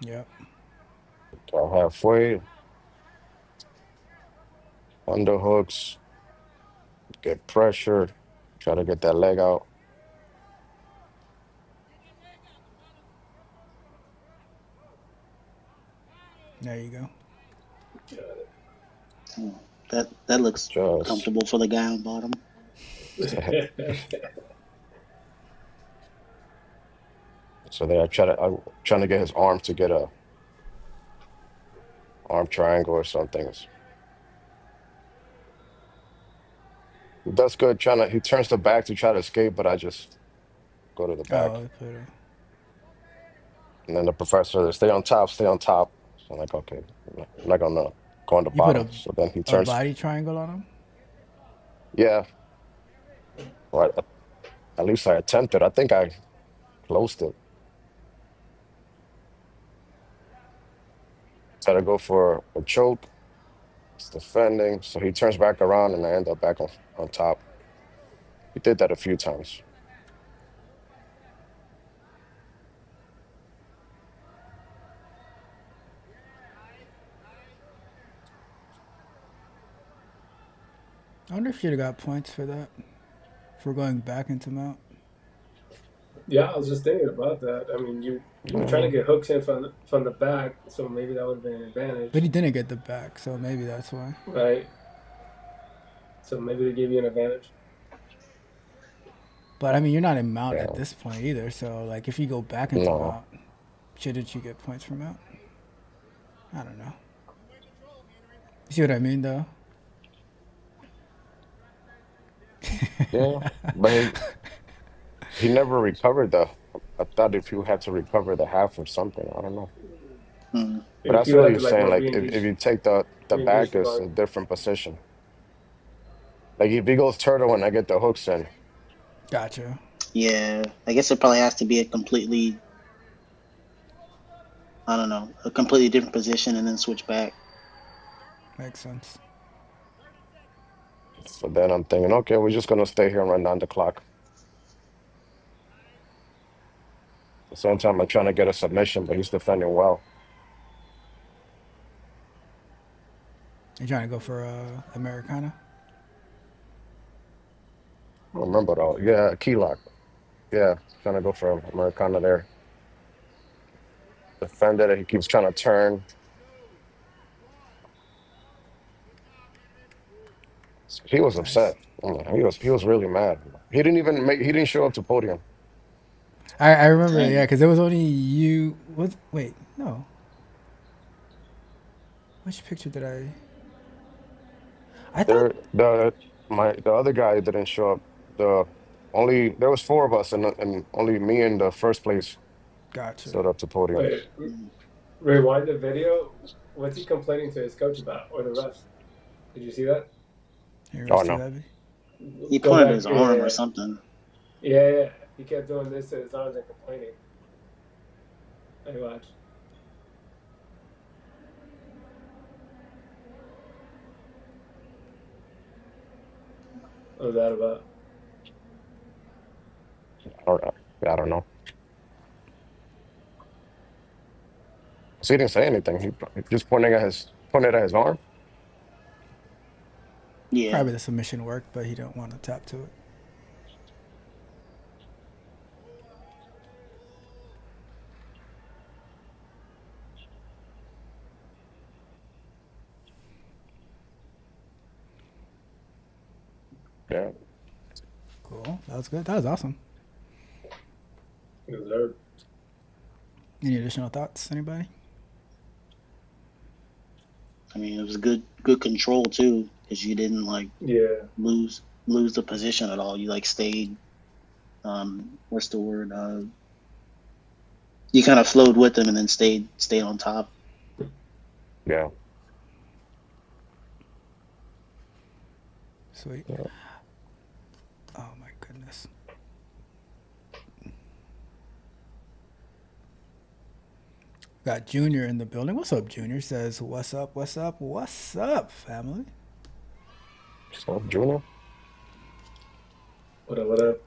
Yep. So halfway, underhooks, get pressure, try to get that leg out. There you go. That looks Just comfortable for the guy on bottom. so there, I'm trying to get his arm to get a arm triangle or something. That's good. He turns the back to try to escape, but I just go to the back. Oh, put it. And then the professor, they stay on top, stay on top. So I'm like, okay, I'm not gonna go on the You put bottom. So then he a turns, body triangle on him? yeah. Well, at least I attempted. I think I closed it. Try to go for a choke. It's defending. So he turns back around and I end up back on top. He did that a few times. I wonder if you'd have got points for that. For going back into mount. Yeah, I was just thinking about that. I mean, you were trying to get hooks in from the back, so maybe that would have been an advantage. But he didn't get the back, so maybe that's why. Right. So maybe they gave you an advantage. But I mean, you're not in mount Yeah. at this point either. So like, if you go back into No. mount, shouldn't you get points for mount? I don't know. You see what I mean, though? Yeah. But he never recovered I thought if you had to recover the half or something, I don't know. Hmm. But that's what you're saying. Like if you take the back, it's a different position. Like if he goes turtle and I get the hooks in. Gotcha. Yeah, I guess it probably has to be a completely, I don't know, a completely different position and then switch back. Makes sense. So then I'm thinking, okay, we're just gonna stay here and run down the clock. At the same time, I'm trying to get a submission, but he's defending well. You trying to go for Americana? I don't remember though. Yeah, key lock. Yeah, trying to go for Americana there. Defended it. He keeps trying to turn. He was upset. He was really mad. He didn't show up to podium. I remember, Dang. yeah, because it was only you. Wait, no. Which picture did I? I thought. The other guy didn't show up. There was four of us and only me in the first place Gotcha. showed up to podium. Wait, rewind the video. What's he complaining to his coach about or the refs? Did you see that? Oh no. He pointed his arm or something. Yeah. He kept doing this to his arms and complaining. Hey, watch. What was that about? I don't know. So he didn't say anything. He just pointed at his arm. Yeah. Probably the submission worked, but he don't want to tap to it. Yeah. Cool. That was good. That was awesome. Deserved. Any additional thoughts? Anybody? I mean, it was good control too, because you didn't like Yeah. lose the position at all. You like stayed. What's the word? You kind of flowed with them and then stayed on top. Yeah. Sweet. Yeah. Oh my goodness. Got Junior in the building. What's up, Junior? Says, what's up, what's up, what's up, family? So, Junior. What up? What up?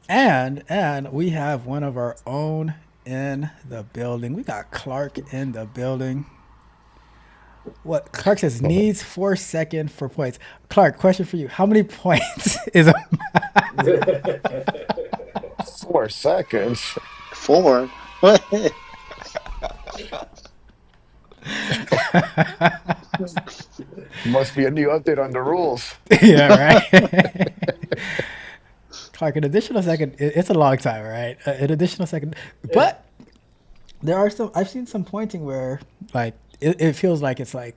And we have one of our own in the building. We got Clark in the building. What Clark says needs 4 seconds for points. Clark, question for you: how many points is a 4 seconds. 4. What? Must be a new update on the rules. Yeah, right. Clark, an additional second. It's a long time, right? An additional second, but there are some. I've seen some pointing where like it feels like it's like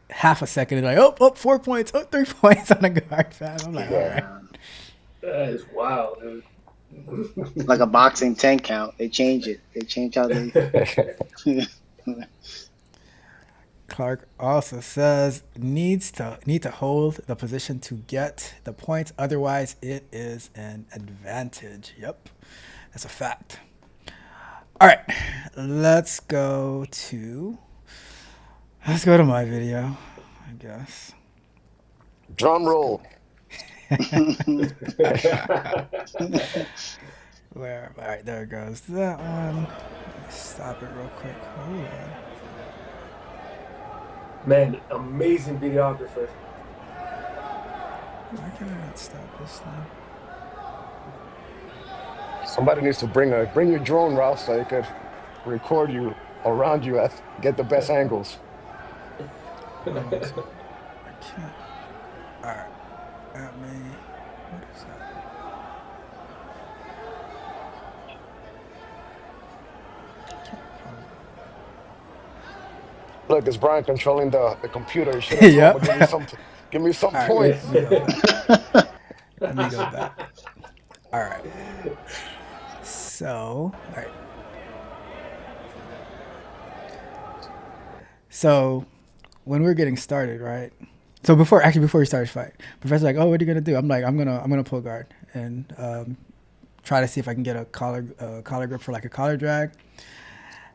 half a second. It's like oh 4 points, 3 points on a guard fan. I'm like, all right. That is wild, dude. Like a boxing 10 count. They change it. They change how they. Clark also says need to hold the position to get the points. Otherwise, it is an advantage. Yep, that's a fact. All right, let's go to my video, I guess. Drum roll. Where? All right, there it goes. That one. Stop it real quick. Hold on. Man, amazing videographer. Why can I not stop this thing? Somebody needs to bring your drone, Ralph, so they could record you around you, get the best angles. Hold on a second. I can't. All right. At me. What is that? Look, it's Brian controlling the computer. He should have Yep. give me some All right, points. let me go back. All right. So, all right. So, when we're getting started, right? So before we start the fight, Professor's like, "Oh, what are you gonna do?" I'm like, "I'm gonna pull guard and try to see if I can get a collar grip for like a collar drag."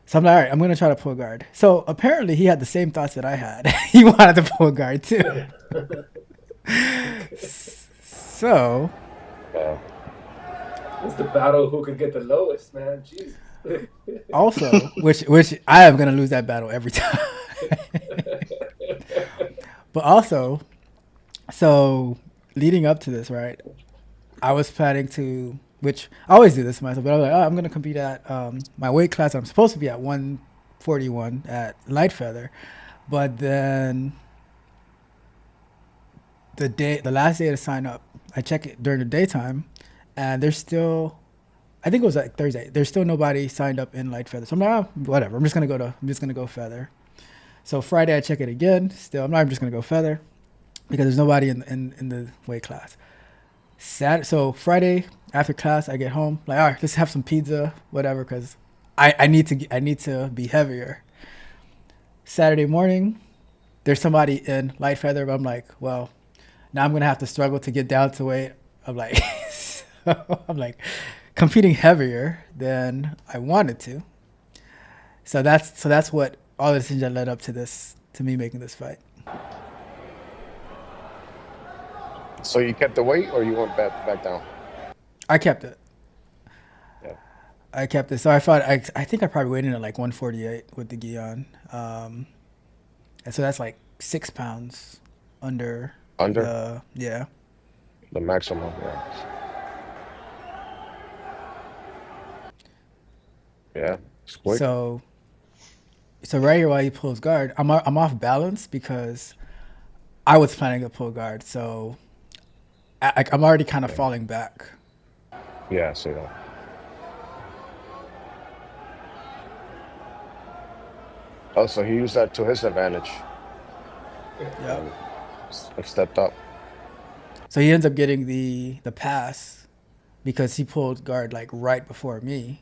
So I'm like, all right, I'm going to try to pull guard. So apparently he had the same thoughts that I had. He wanted to pull guard too. So. Yeah. It's the battle who could get the lowest, man. Jeez. Also, which I am going to lose that battle every time. But also, so leading up to this, right, I was planning to, which I always do this to myself, but I was like, oh, I'm going to compete at my weight class. I'm supposed to be at 141 at light feather. But then the last day to sign up, I check it during the daytime, and there's still, I think it was like Thursday, there's still nobody signed up in light feather. So I'm like, oh, whatever, I'm just going to go feather. So Friday I check it again, still, I'm just going to go feather because there's nobody in the weight class. So Friday after class, I get home, like, all right, let's have some pizza, whatever, because I need to be heavier. Saturday morning, there's somebody in light feather, but I'm like, well, now I'm gonna have to struggle to get down to weight. I'm like, I'm like competing heavier than I wanted to. So that's what all the decisions that led up to this, to me making this fight. So you kept the weight, or you went back down? I kept it. Yeah. I kept it. So I thought I think I probably weighed in at like 148 with the gi on, and so that's like 6 pounds under. Under? Yeah. The maximum, yeah. Yeah, it's quick. So right here while he pulls guard, I'm off balance because I was planning to pull guard. So I'm already kind of falling back. Yeah, I see that. Oh, so he used that to his advantage Yep. and stepped up. So he ends up getting the pass because he pulled guard like right before me.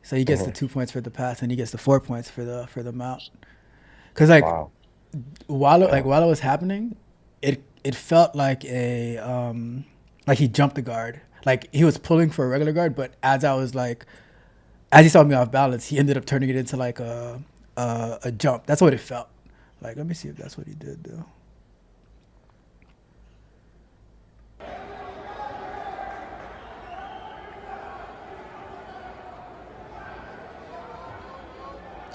So he gets the Hmm. 2 points for the pass, and he gets the 4 points for the mount. Cause like Wow. like Yeah. while it was happening, it felt like he jumped the guard. Like he was pulling for a regular guard, but as he saw me off balance, he ended up turning it into like a jump. That's what it felt like. Let me see if that's what he did though.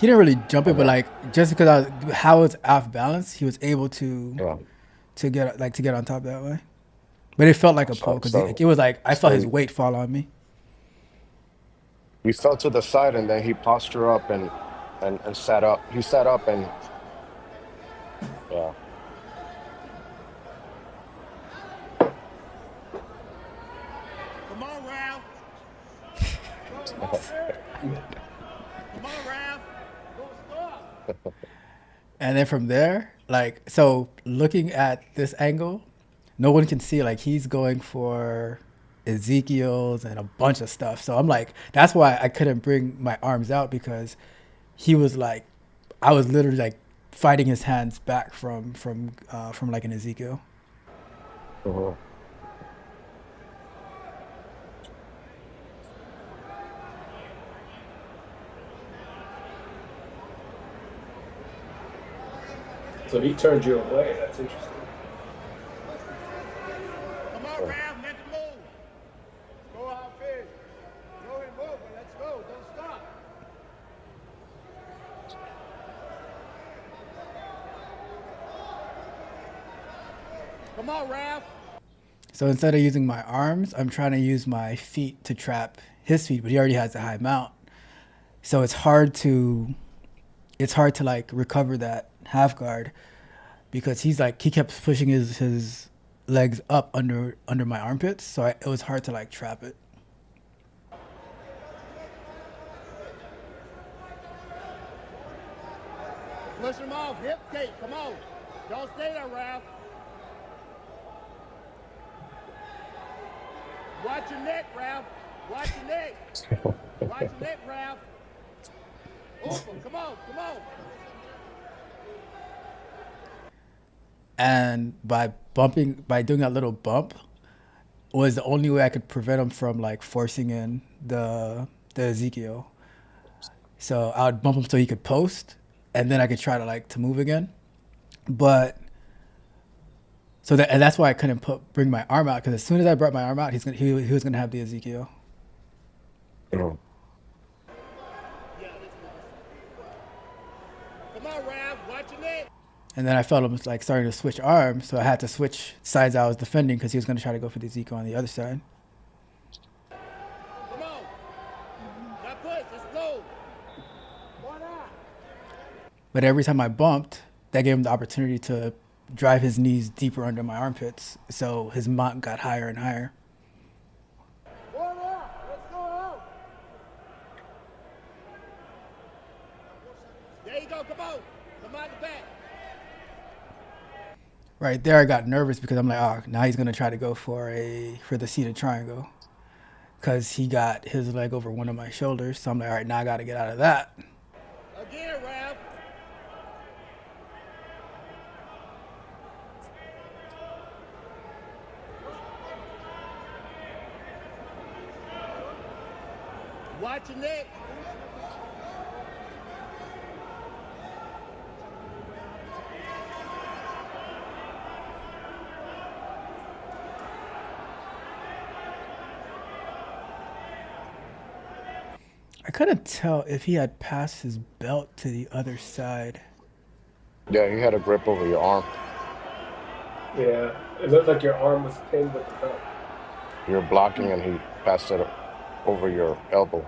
He didn't really jump it, but Okay. like just because how it's off balance, he was able to Yeah. get on top that way. But it felt like a pull So because so it was like I felt so his he, weight fall on me. he fell to the side and then he postured up and sat up. He sat up and yeah. Come on, Ralph. Come on, Ralph. Don't stop. And then from there, like so, looking at this angle, no one can see like he's going for Ezekiel's and a bunch of stuff. So I'm like, that's why I couldn't bring my arms out because he was like, I was literally like fighting his hands back from like an Ezekiel. Mhm. So he turned you away. That's interesting. Come on, Ralph. Make a move. Go out fish. Go and move. Let's go. Don't stop. Come on, Ralph. So instead of using my arms, I'm trying to use my feet to trap his feet, but he already has a high mount. So it's hard to like recover that half guard because he kept pushing his legs up under my armpits, so it was hard to like trap it. Push him off. Hip skate. Come on. Don't stay there, Ralph. Watch your neck, Ralph. Watch your neck. Watch your neck, Ralph. Open. Come on. Come on. And by doing that little bump was the only way I could prevent him from like forcing in the Ezekiel. So I would bump him so he could post, and then I could try to move again. But and that's why I couldn't bring my arm out because as soon as I brought my arm out, he was gonna have the Ezekiel. Mhm. Come on, Ralph. Watch your neck. And then I felt him like starting to switch arms, so I had to switch sides I was defending because he was gonna try to go for the Ezekiel on the other side. Come on. Now push. Let's go. Why not? But every time I bumped, that gave him the opportunity to drive his knees deeper under my armpits, so his mount got higher and higher. Why not? Let's go out. There you go. Come on. Come out the back. Right there, I got nervous because I'm like, oh, now he's gonna try to go for the seated triangle, because he got his leg over one of my shoulders. So I'm like, all right, now I got to get out of that. Again, Ralph. Watch your neck. I couldn't tell if he had passed his belt to the other side. Yeah, he had a grip over your arm. Yeah, it looked like your arm was pinned with the belt. You're blocking and he passed it over your elbow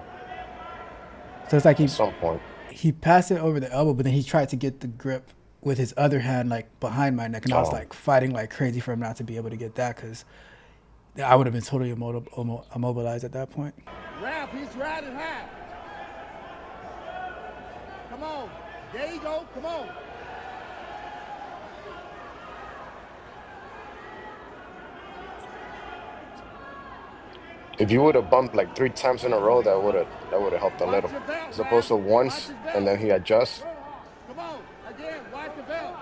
So it's like at he some point. he passed it over the elbow, but then he tried to get the grip with his other hand like behind my neck, and I was Oh, like fighting like crazy for him not to be able to get that because I would have been totally immobilized at that point. Ralph, he's riding high. Come on. There you go. Come on. If you would have bumped like 3 times in a row, that would have helped a Watch little. your belt, As opposed to Ralph. Watch once his belt. and then he adjusts. Come on. Again, watch the belt.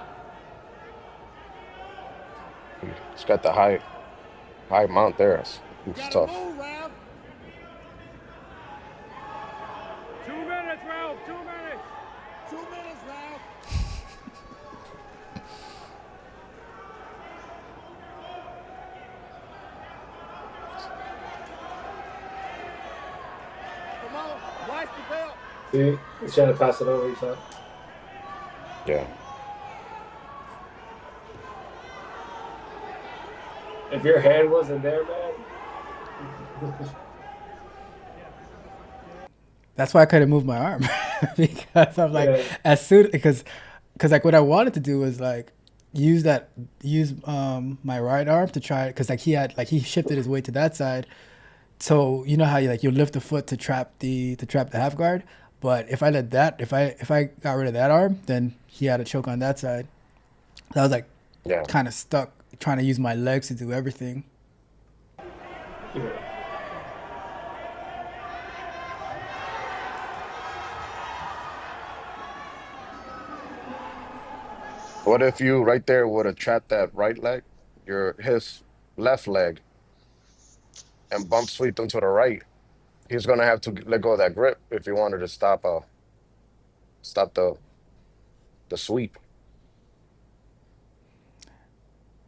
He's got the high mount there. It's Gotta tough. move, Ralph. 2 minutes, Ralph. 2 minutes. 2 minutes, Ralph. Come on. Watch the belt. See, he's trying to pass it over. He's not. Yeah. If your hand wasn't there, man. That's why I couldn't move my arm because I'm like, Yeah. as soon because like what I wanted to do was like use my right arm to try, because like he shifted his weight to that side, so you know how you lift the foot to trap the half guard, but if I got rid of that arm, then he had a choke on that side. So I was like Yeah. kind of stuck trying to use my legs to do everything. Yeah. What if you right there would have trapped that right leg, his left leg, and bump sweep him to the right? He's gonna have to let go of that grip if he wanted to stop the sweep.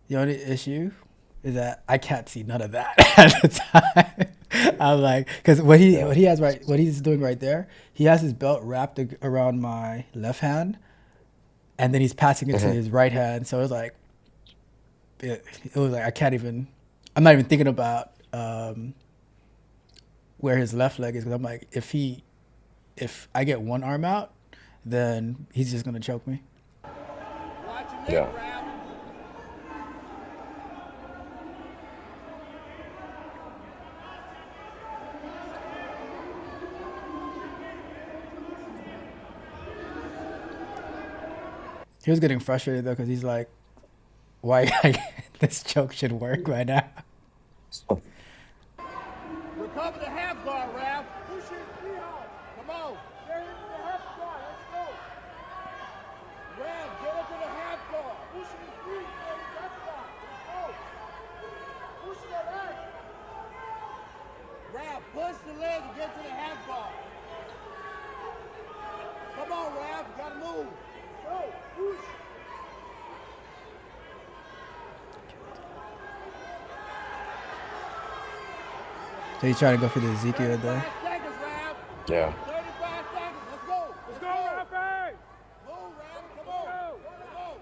The only issue is that I can't see none of that at the time. I'm like, because what he's doing right there, he has his belt wrapped around my left hand, and then he's passing it to his right hand. So it was like I can't even. I'm not even thinking about where his left leg is, because I'm like, if I get one arm out, then he's just gonna choke me. Watch your neck, Yeah. Ralph. He was getting frustrated though, because he's like, why this choke should work right now. Recover the half guard, Ralph. Push his feet off. Come on. Get into the half guard. Let's go. Ralph, get into the half guard. Push his feet. Get into the half guard. Let's go. Push the leg. Ralph, push the leg and get to the half guard. Come on, Ralph. You gotta move. Go. Push. So he's trying to go for the Ezekiel there. 35 seconds, Ralph. Yeah. 35 seconds. Let's go. Let's go, Ralphie. Move, Ralph. Come on. Come on.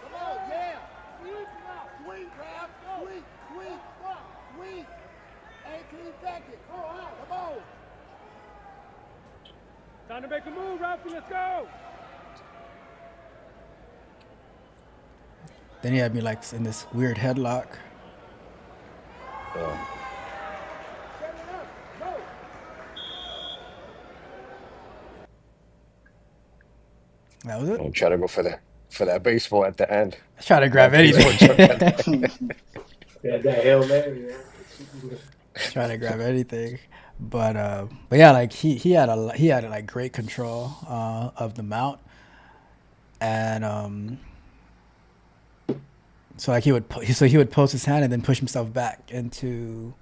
Come on, yeah. Sweet, Ralph. Sweet. 18 seconds. Come on. Time to make a move, Ralphie. Let's go. Then he had me like in this weird headlock. Yeah. Set it up. Go. That was it. And try to go for that baseball at the end. I was trying to grab anything. Yeah, that Hail Mary, man. Trying to grab anything, but yeah, like he had like great control of the mount, and so like he would post his hand and then push himself back into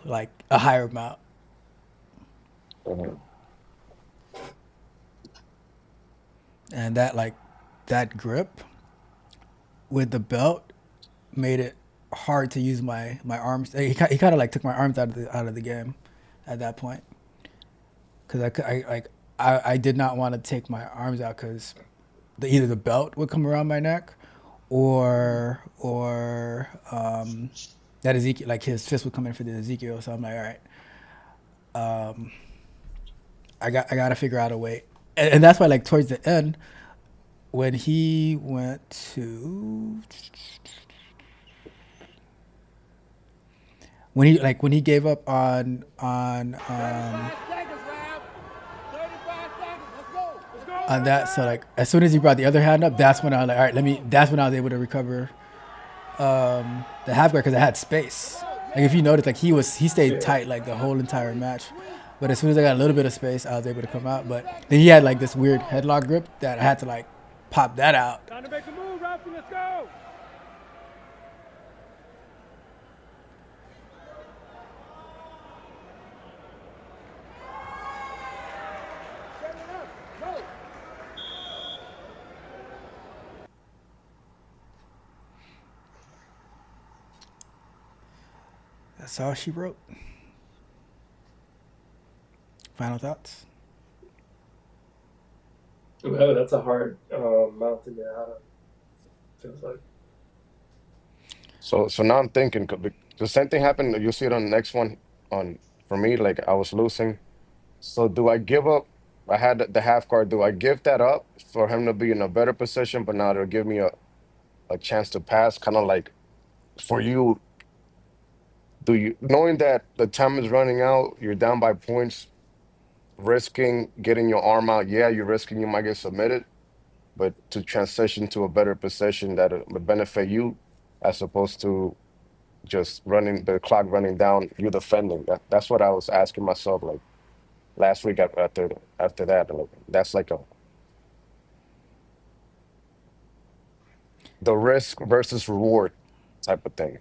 like a higher mount. Mhm. And that grip with the belt made it hard to use my arms. He kind of like took my arms out of the game at that point, because I did not want to take my arms out, because either the belt would come around my neck, or that Ezekiel, like his fist would come in for the Ezekiel. So I'm like, all right, I got to figure out a way, and that's why like towards the end, when he went to when he gave up on 35 seconds, Ralph. 35 seconds. Let's go. Let's go. on that. So like as soon as he brought the other hand up, that's when I was like, all right, let me. That's when I was able to recover the half guard because I had space. Like if you notice, like he stayed tight like the whole entire match. But as soon as I got a little bit of space, I was able to come out. But then he had like this weird headlock grip that I had to like pop that out. Time to make a move, Ralphie. Let's go. Set it up. Go. That's all she wrote. Final thoughts? Well, that's a hard mount to get out of. Feels like. So now I'm thinking the same thing happened. You'll see it on the next one. On for me, like I was losing. So do I give up? I had the half guard. Do I give that up for him to be in a better position, but now to give me a chance to pass? Kind of like for you, do you knowing that the time is running out, you're down by points, risking getting your arm out? Yeah, you're risking you might get submitted, but to transition to a better position that would benefit you, as opposed to just running the clock running down, you defending. That's what I was asking myself like last week after that. Like, that's like the risk versus reward type of thing.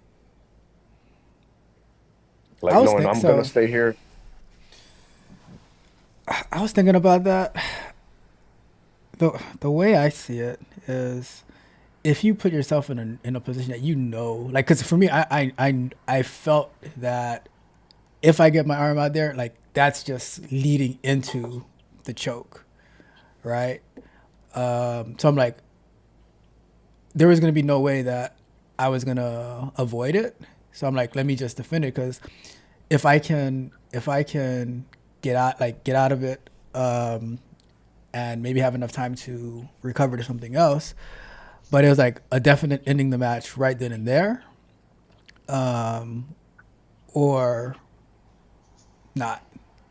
Like I was knowing think I'm gonna so. stay here. I was thinking about that. The way I see it is, if you put yourself in a position that you know, like, because for me, I felt that if I get my arm out there, like that's just leading into the choke, right? So I'm like, there was gonna be no way that I was gonna avoid it. So I'm like, let me just defend it because if I can get out of it, and maybe have enough time to recover to something else. But it was like a definite ending the match right then and there, or not,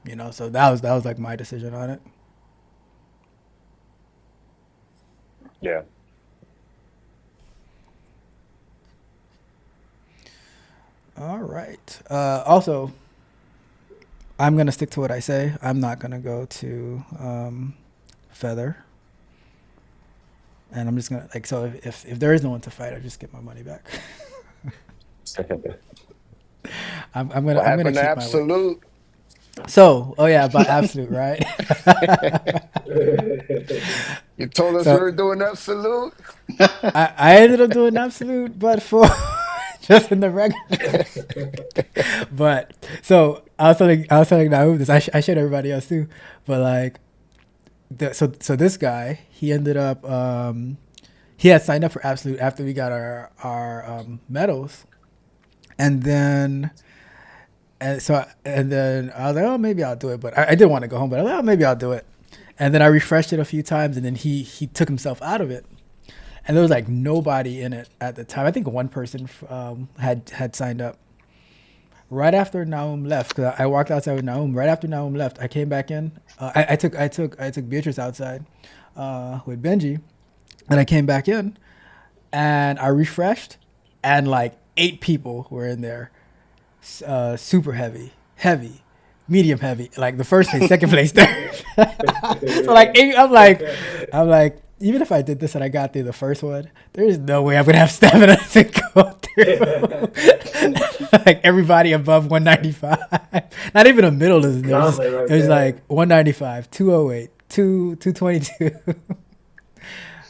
you know. So that was like my decision on it. Yeah. All right. Also, I'm gonna stick to what I say. I'm not gonna go to feather, and I'm just gonna like so if there is no one to fight, I just get my money back. What I'm gonna happened to keep my word. absolute? So, oh yeah, about absolute, right? You told us we So were doing absolute. I ended up doing absolute, but for just in the regular. But so I was telling Nahum this. I showed everybody else too. But like, so this guy, he ended up he had signed up for absolute after we got our medals, and then. And then I was like, oh, maybe I'll do it. But I didn't want to go home, but I was like, oh, maybe I'll do it. And then I refreshed it a few times, and then he took himself out of it. And there was like nobody in it at the time. I think one person had signed up. Right after Naum left, because I walked outside with Naum. Right after Naum left, I came back in. I took Beatrice outside with Benji, and I came back in, and I refreshed, and like 8 people were in there. Super heavy, medium heavy, like the first place, second place, third. So like, I'm like, even if I did this and I got through the first one, there's no way I'm gonna have stamina to go through. Like everybody above 195, not even a middle is there. Right It was there. like 195, 208, 222.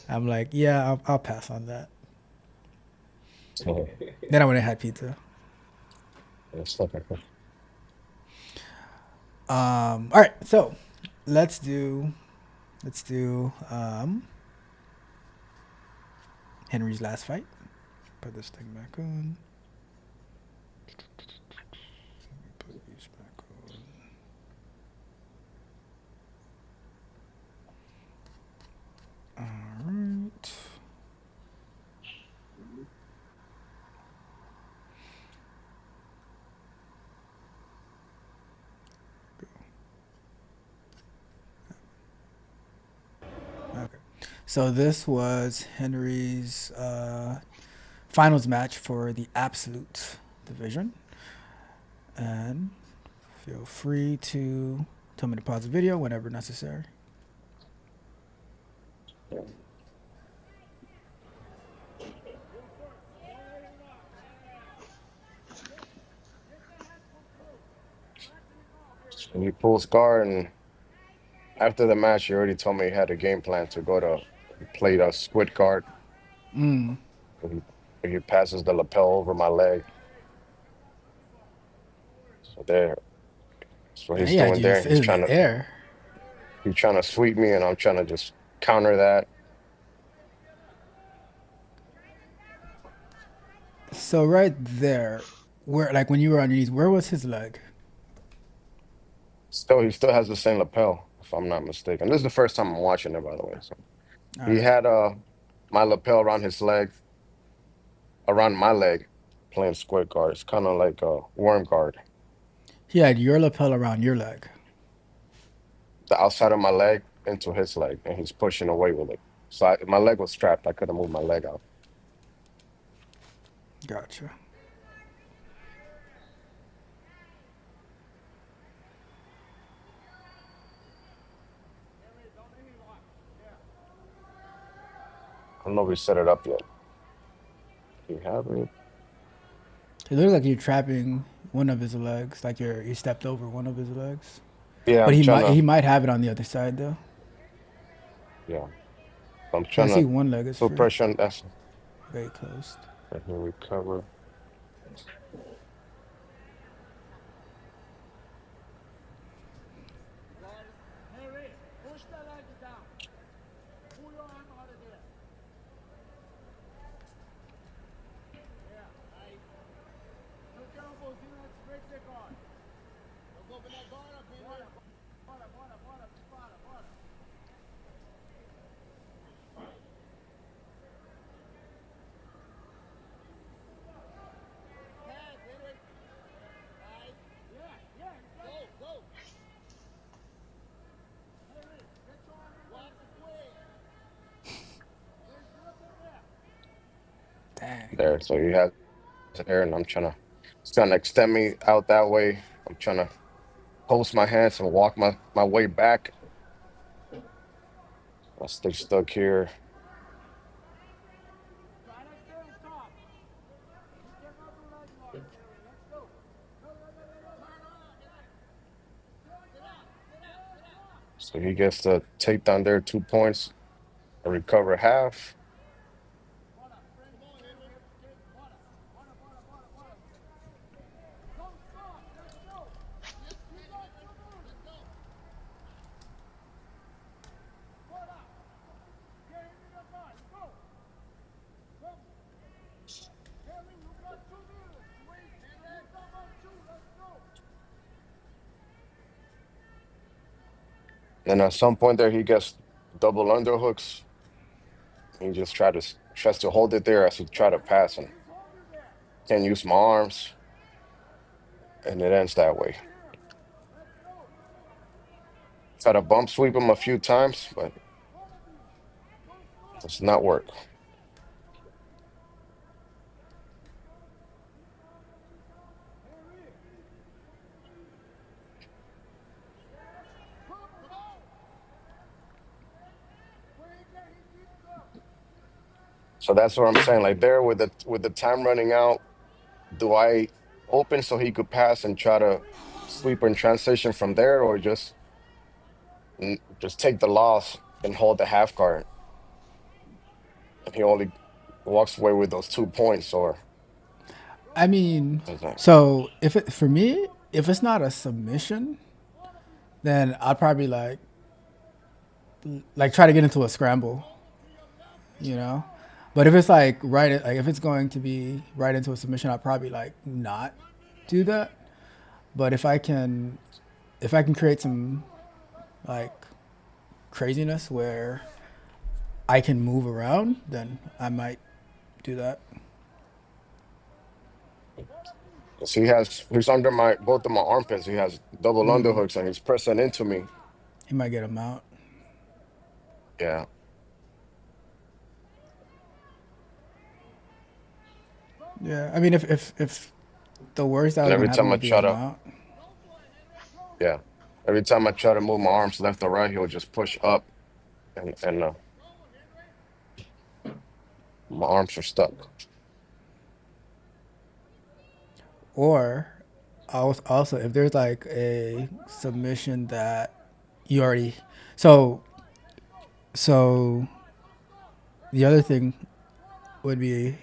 I'm like, yeah, I'll pass on that. Then I went and had pizza. All right, so let's do Henry's last fight. Put this thing back on. Put these back on. All right. So this was Henry's finals match for the absolute division. And feel free to tell me to pause the video whenever necessary. And he pulls guard, and after the match, he already told me he had a game plan to go to play the squid guard. Mm. He passes the lapel over my leg. So there, that's what And he's he had doing you there. in the air. He's trying to sweep me, and I'm trying to just counter that. So right there, where like when you were on your knees, where was his leg? He still has the same lapel, if I'm not mistaken. This is the first time I'm watching it, by the way. So All he right. had my lapel around his leg, around my leg, playing squid guard. It's kind of like a worm guard. He had your lapel around your leg. The outside of my leg into his leg, and he's pushing away with it. So my leg was strapped. I couldn't move my leg out. Gotcha. I don't know if we set it up yet. Do you have it? It looks like you're trapping one of his legs, like you stepped over one of his legs. Yeah, But I'm trying he to. might have it on the other side though. Yeah, I'm I trying see to one leg is put free, pressure on. That's very closed. right here. Recover. Henry, push the leg down. Pull your arm out of there. Yeah, nice. Put your elbows in and straight the guard. Let's open that guard up, Henry. Bora, bora, bora, bora, bora. Pass, Henry. Nice. Yeah, go, go. Henry, get your arm in. Watch the swing. There's nothing there. Dang. There. So he has it there, and I'm trying to. It's trying to extend me out that way. I'm trying to post my hands and walk my way back. I stay stuck here. Try to stay on top. You cannot do leg lock, Henry. Let's go. Go, go, go, go, go. Turn on. Get up. Sit up. Sit up. Sit up. So he gets the takedown there, 2 points. I recover half. Bora, friend. Come on, Henry. Bora. Bora, bora, bora, bora. Don't stop. Let's go. We got two moves. Let's go. Bora. Get him in the guard. Go. Come. Henry, you got 2 minutes. Wait. Henry, come on, 2. Let's go. And at some point there, he gets double underhooks. He just tries to hold it there as he try to pass, and He's holding there. can't use my arms, and it ends that way. Let's go. Try to bump sweep him a few times, but does not work. So that's what I'm saying. Like there, with the time running out, do I open so he could pass and try to sweep in transition from there, or just take the loss and hold the half guard, and he only walks away with those 2 points? Or I mean, is that so for me, if it's not a submission, then I'll probably like try to get into a scramble, you know. But if it's like if it's going to be right into a submission, I'll probably like not do that. But if I can create some like craziness where I can move around, then I might do that. 'cause he's under both of my armpits. He has double underhooks, and he's pressing into me. He might get him out. Yeah. Yeah, I mean, if the worst that And was every gonna happen time I would be a try to, mount. yeah, every time I try to move my arms left or right, he'll just push up, and my arms are stuck. Or also if there's like a submission that you already so so the other thing would be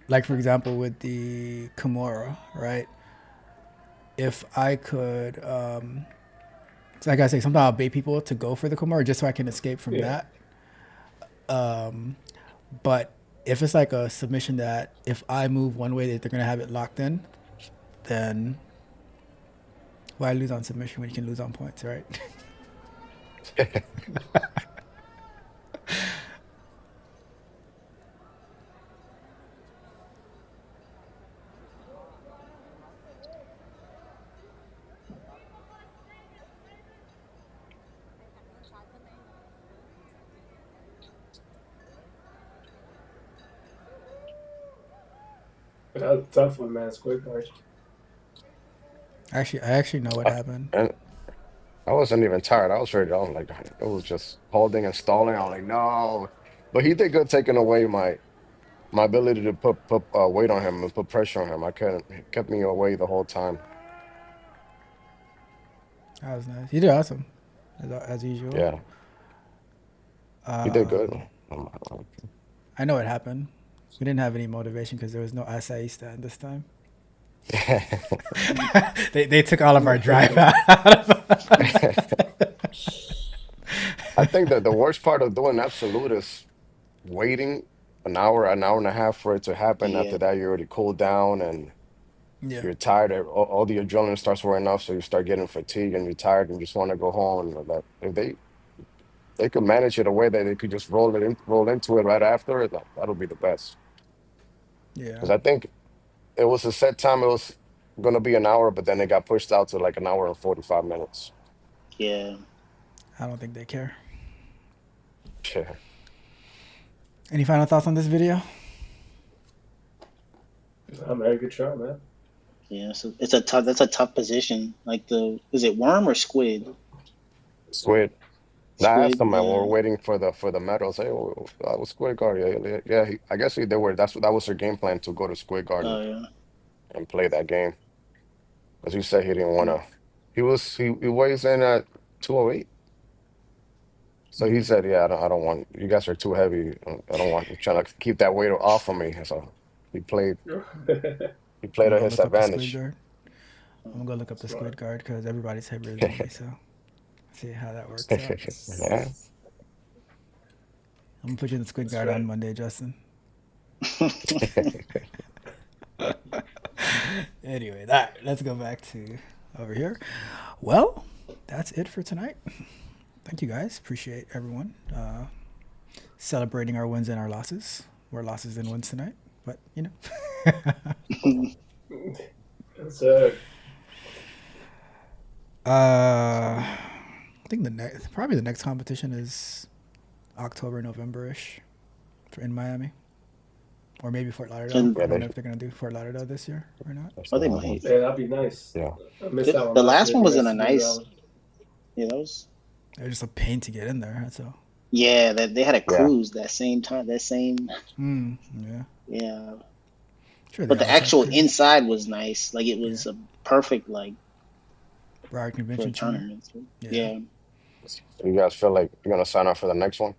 like, for example, with the Kimura, right? If I could, so like I say, sometimes I'll bait people to go for the Kimura just so I can escape from Yeah. that. But if it's like a submission that if I move one way, that they're gonna have it locked in, then why lose on submission when you can lose on points, right? But that was a tough one, man. Squid guard. I actually know what I, happened. and I wasn't even tired. I was ready. I was like, it was just holding and stalling. I was like, no. But he did good taking away my ability to put weight on him and put pressure on him. I couldn't. He kept me away the whole time. That was nice. You did awesome, as usual. Yeah, he did good. Um, I know what happened. We didn't have any motivation because there was no acai stand this time. They took all of our drive out. I think that the worst part of doing absolute is waiting an hour and a half for it to happen. Yeah. After that, you already cooled down and Yeah, you're tired. All the adrenaline starts wearing off, so you start getting fatigued and you're tired and you just want to go home. And that if they could manage it a way that they could just roll into it right after it, that'll be the best. yeah. Because I think it was a set time. It was gonna be an hour, but then it got pushed out to like an hour and 45 minutes. Yeah. I don't think they care. Yeah. Any final thoughts on this video? I'm very good shot, man. Yeah. So that's a tough position. Like is it worm or squid? Squid. I asked Squid. him, man, when we're Yeah. waiting for the medals. Hey, that was Squid Guard. Yeah. I guess they were. That was their game plan to go to Squid Guard Oh yeah. and play that game. As he said, he didn't want Mm. to. He weighs in at 208. So he said, yeah, I don't want you guys are too heavy. I don't want you trying to keep that weight off of me. So he played he I'm played gonna at go his look up the squid advantage. guard. I'm gonna go look up the Smart. squid guard because everybody's heavier than me. So see how that works out. Yeah. I'm gonna put you in the squid That's guard on right. Monday, Justin. Anyway, all right, let's go back to over here. Well, that's it for tonight. Thank you guys. Appreciate everyone celebrating our wins and our losses. More losses than wins tonight, but you know. Yes, sir. I think probably the next competition is October, November-ish in Miami. Or maybe Fort Lauderdale. And I Yeah, don't know if they're gonna do Fort Lauderdale this year or not. oh, they might. Yeah, that'd be nice. Yeah. I missed that one The last last year. one It'd was be in nice a to do that nice. one. Yeah, that was. They're just a pain to get in there. That's all. Yeah, that they had a Yeah. cruise that same time. That same. Yeah. Yeah, Sure, they but the always have actual cruises. inside was nice. Like it Yeah. was a perfect like Broward for a Convention Center. tournament. Yeah. Yeah. You guys feel like you're gonna sign up for the next one?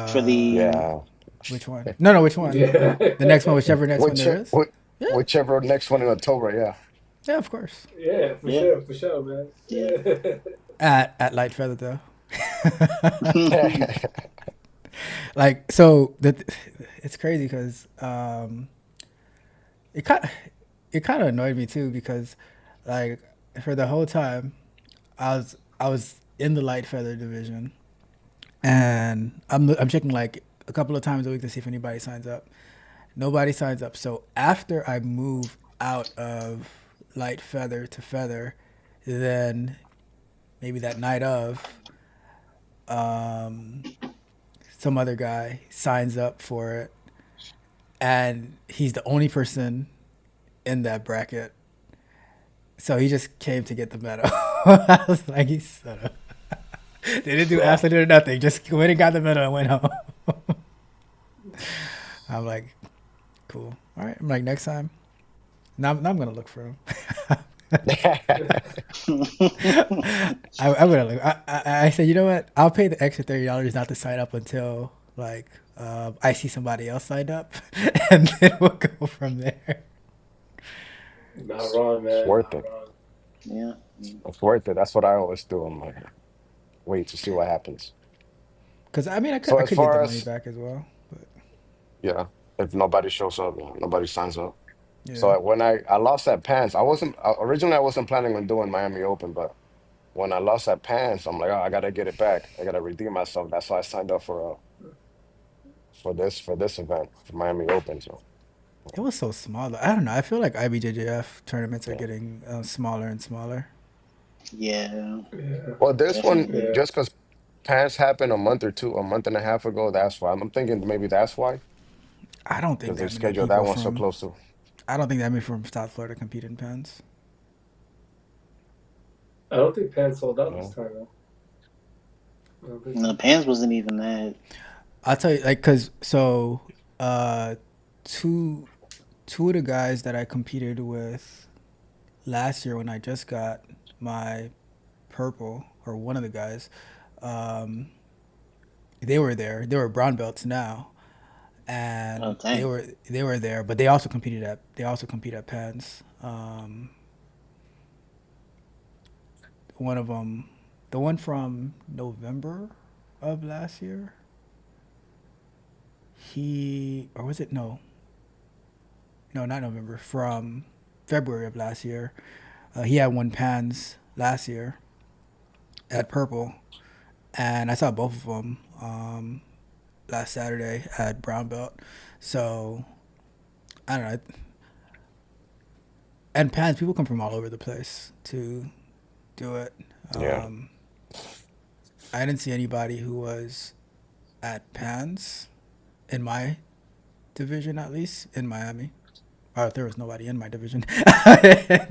For the Yeah. Which one? No, which one? Yeah. The next one, whichever next one Which, there is. Yeah. whichever next one in October, yeah. Yeah, of course. Yeah, Yeah. for sure, man. Yeah. At Light Feather though. Like so that it's crazy because it kind of annoyed me too because like for the whole time I was in the light feather division and I'm checking like a couple of times a week to see if anybody signs up. Nobody signs up. So after I move out of light feather to feather, then maybe that night of some other guy signs up for it and he's the only person in that bracket. So he just came to get the medal. I was like, he's son of. They didn't do absolutely nothing. Just went and got the medal and went home. I'm like, cool. All right. I'm like, next time. Now I'm gonna look for him. I'm gonna look. I said, you know what? I'll pay the extra $30 not to sign up until like I see somebody else signed up, and then we'll go from there. Not wrong, It's man. worth Not it. wrong. Yeah. It's worth it. That's what I always do. I'm like, wait to see what happens. Because I mean, So I as could get the far money as back as well, but yeah, if nobody shows up, nobody signs up. yeah, So when I lost that pants, I wasn't originally I wasn't planning on doing Miami Open, but when I lost that pants, I'm like, oh, I gotta get it back. I gotta redeem myself. That's why I signed up for this event for Miami Open. So it was so small. Though. I don't know. I feel like IBJJF tournaments are yeah. getting smaller and smaller. Yeah. Yeah. Well, this one Definitely. Yeah. just because pants happened a month or two, a month and a half ago. That's why I'm thinking maybe that's why I don't think because they that many scheduled that people one so from close to. I don't think that many from South Florida compete in pens. I don't think Penn sold out this Yeah. time, though. I don't think And the so. pants wasn't even that. I'll tell you, like, cause so uh, two two of the guys that I competed with last year when I just got my purple, or one of the guys, um, they were there. They were brown belts now, Oh and dang. they were there, but they also compete at Pens. One of them, the one from November of last year, he or was it no, not November, from February of last year. He had won Pans last year at Purple, and I saw both of them last Saturday at Brown Belt. So I don't know. And Pans, people come from all over the place to do it. Yeah. Um, I didn't see anybody who was at Pans in my division, at least in Miami. Or there was nobody in my division Yeah.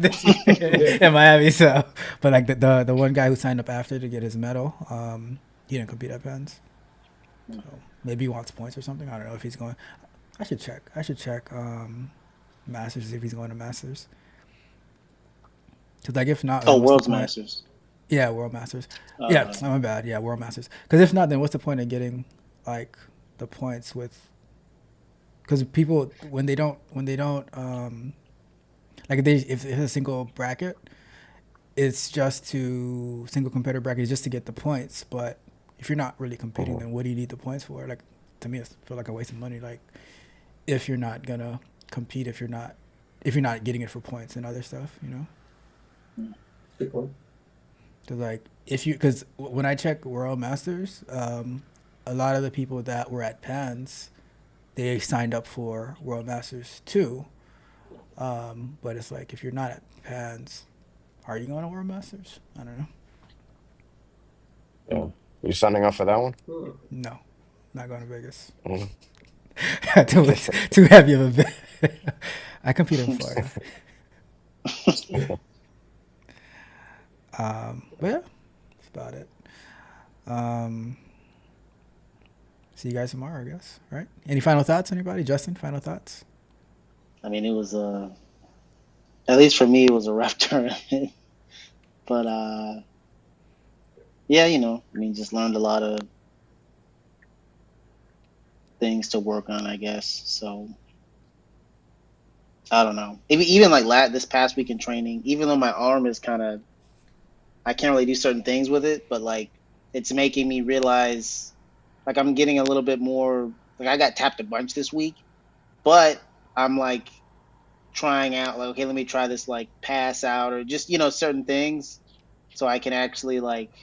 in Miami. So, but like the one guy who signed up after to get his medal, he didn't compete at Pens. So maybe he wants points or something. I don't know if he's going. I should check. Masters, see if he's going to Masters. Because like if not, Oh, then what's the World's point? Masters. Yeah, World Masters. Yeah, my bad. Yeah, World Masters. Because if not, then what's the point of getting like the points with? Because people when they don't like if it's a single bracket, it's just to single competitor bracket is just to get the points. But if you're not really competing, Mhm. then what do you need the points for? Like to me, I feel like a waste of money. Like if you're not gonna compete, if you're not getting it for points and other stuff, you know. Good point. Cause like because when I check World Masters, a lot of the people that were at Pans, they signed up for World Masters too. But it's like if you're not at Pans, are you going to World Masters? I don't know. Yeah. You signing up for that one? Hmm. No, not going to Vegas. Mhm. Too heavy of a bet. I compete in Florida. But yeah, that's about it. Um, see you guys tomorrow, I guess. Right? Any final thoughts? Anybody? Justin, final thoughts? I mean, it was at least for me, it was a rough tournament. But yeah, I mean, just learned a lot of things to work on, I guess. So I don't know. Even like this past week in training, even though my arm is kind of, I can't really do certain things with it, but like it's making me realize, like I'm getting a little bit more. Like I got tapped a bunch this week, but I'm like trying out like, okay, let me try this like pass out or just certain things, so I can actually like,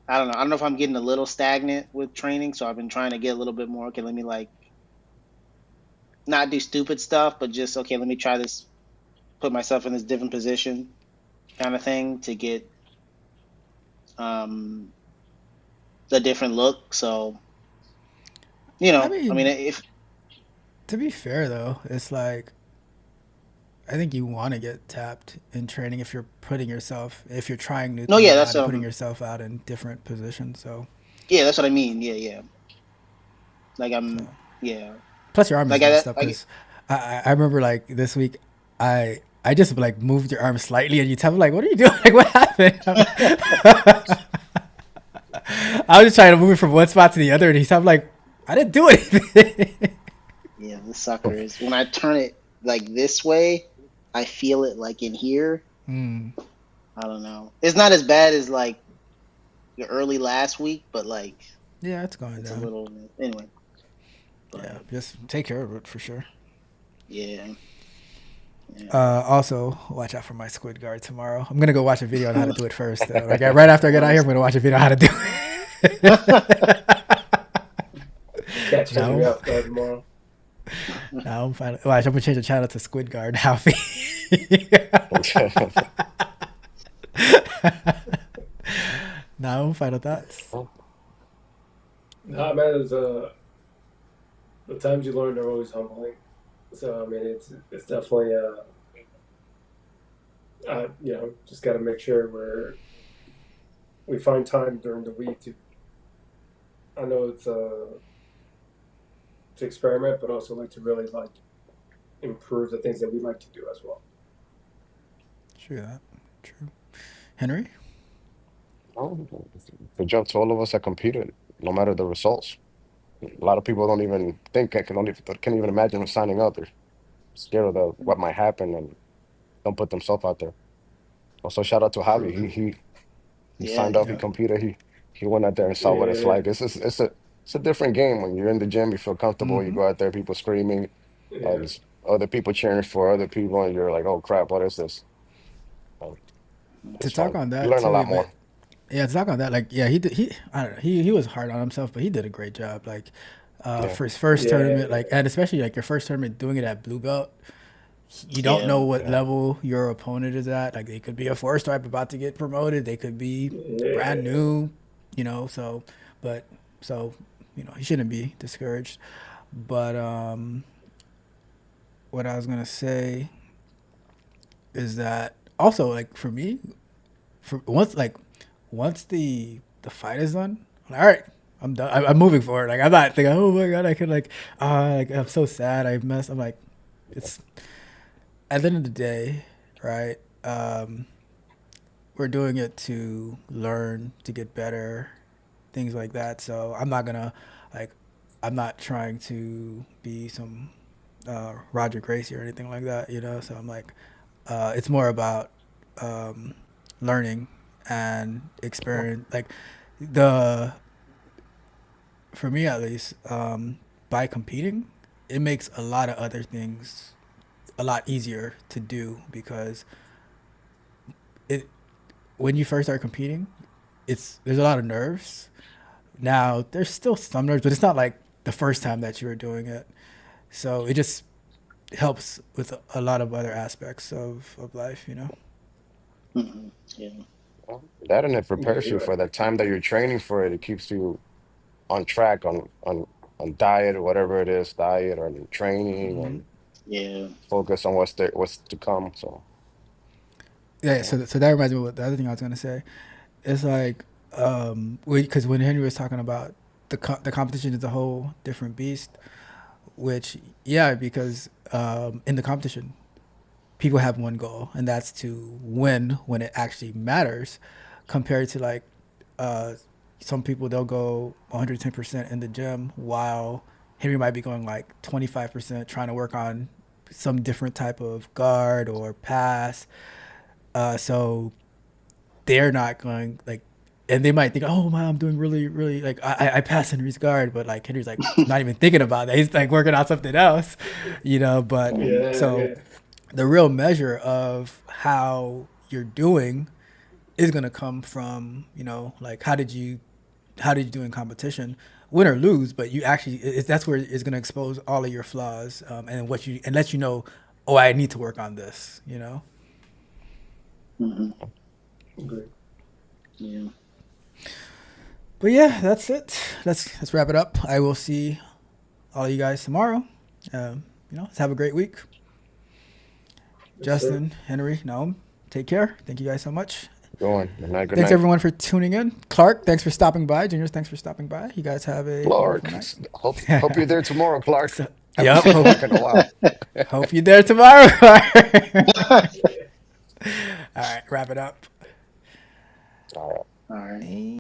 I don't know. I don't know if I'm getting a little stagnant with training, so I've been trying to get a little bit more. Okay, let me like not do stupid stuff, but just okay, let me try this, put myself in this different position, kind of thing to get um the different look. So I I mean, mean, if To be fair though, it's like I think you want to get tapped in training if you're if you're trying new No, yeah, things that's out and putting yourself out in different positions. So, yeah, that's what I mean. Yeah, yeah. Like so. yeah. Plus your arm Like is messed up because I remember like this week I just like moved your arm slightly and you tell me like, what are you doing? Like, what happened? I was just trying to move it from one spot to the other and he's like, I didn't do anything. Yeah, the sucker is when I turn it like this way, I feel it like in here. Mm, I don't know. It's not as bad as like the early last week, but like yeah, it's going it's a down. little anyway. Yeah, But just take care of it for sure. yeah. Yeah. Also, watch out for my squid guard tomorrow. I'm gonna go watch a video on how to do it first. Like right after I get out here, I'm gonna watch a video on how to do it. Catch Henry No, off guard tomorrow. no, I'm fine. Watch, I'm gonna change the channel to Squid Guard Alfie. No, final thoughts. Nah, man, the times you learn are always humbling. So I mean, it's definitely you know, just got to make sure we find time during the week to. I know it's to experiment, but also like to really like improve the things that we like to do as well. True that. True. Henry. The jump to all of us that competed, no matter the results. A lot of people don't even think, can't even imagine signing up. They're scared of what might happen and don't put themselves out there. Also, shout out to Javi. He Yeah. signed up. He Yeah. competed. He went out there and saw what it's Yeah, like. It's a different game when you're in the gym. You feel comfortable. You Mm-hmm. go out there, people screaming, yeah, there's other people cheering for other people, and you're like, oh crap, what is this? Um, To it's talk fun. on You that learn a too, lot man. more. Yeah, to talk on that, like, yeah, he did. I don't know. He was hard on himself, but he did a great job. Like, Yeah, for his first yeah, tournament, like, and especially like your first tournament, doing it at blue belt. You don't Yeah. know what yeah. level your opponent is at. Like, they could be a four stripe about to get promoted. They could be brand yeah. new. You know, so, but so, he shouldn't be discouraged. But what I was gonna say is that also, like, for me, for once the fight is done, I'm like, all right, I'm done. I'm moving forward. Like, I'm not thinking, oh my god, I could like I'm so sad I messed. I'm like, it's at the end of the day, right? We're doing it to learn, to get better, things like that. So like, I'm not trying to be some Roger Gracie or anything like that, So I'm like, it's more about learning and experience. Like, the for me at least, by competing, it makes a lot of other things a lot easier to do because it when you first start competing, there's a lot of nerves. Now there's still some nerves, but it's not like the first time that you were doing it. So it just helps with a lot of other aspects of life. Yeah. Well, that and it Yeah, prepares you you're right. for the time that you're training for it. It keeps you on track on diet or whatever it is, diet or training Hmm. and Yeah. focus on what's to come. So Yeah. yeah, So that reminds me of what the other thing I was gonna say. It's like because when Henry was talking about the competition is a whole different beast. Which, yeah, because in the competition, people have one goal, and that's to win when it actually matters. Compared to like uh, some people, they'll go 110% in the gym, while Henry might be going like 25% trying to work on some different type of guard or pass. So they're not going like, and they might think, oh man, I'm doing really, really like I passed Henry's guard, but like Henry's like not even thinking about that. He's like working on something else. But Yeah, so yeah. the real measure of how you're doing is gonna come from like how did you do in competition, win or lose, but you actually that's where it's gonna expose all of your flaws, and let you know, oh, I need to work on this. Hmm. Agree. Yeah. But yeah, that's it. Let's wrap it up. I will see all of you guys tomorrow. Let's have a great week. Yes, sir. Justin, Henry, Naum, take care. Thank you guys so much. Going. Good night. Good Thanks night. everyone for tuning in. Clark, thanks for stopping by. Juniors, thanks for stopping by. You guys have a Clark. wonderful night. Hope you're there tomorrow, Clark. So, Haven't yep. seen Clark in a while. Hope you're there tomorrow. All right, wrap it up. All right. All right.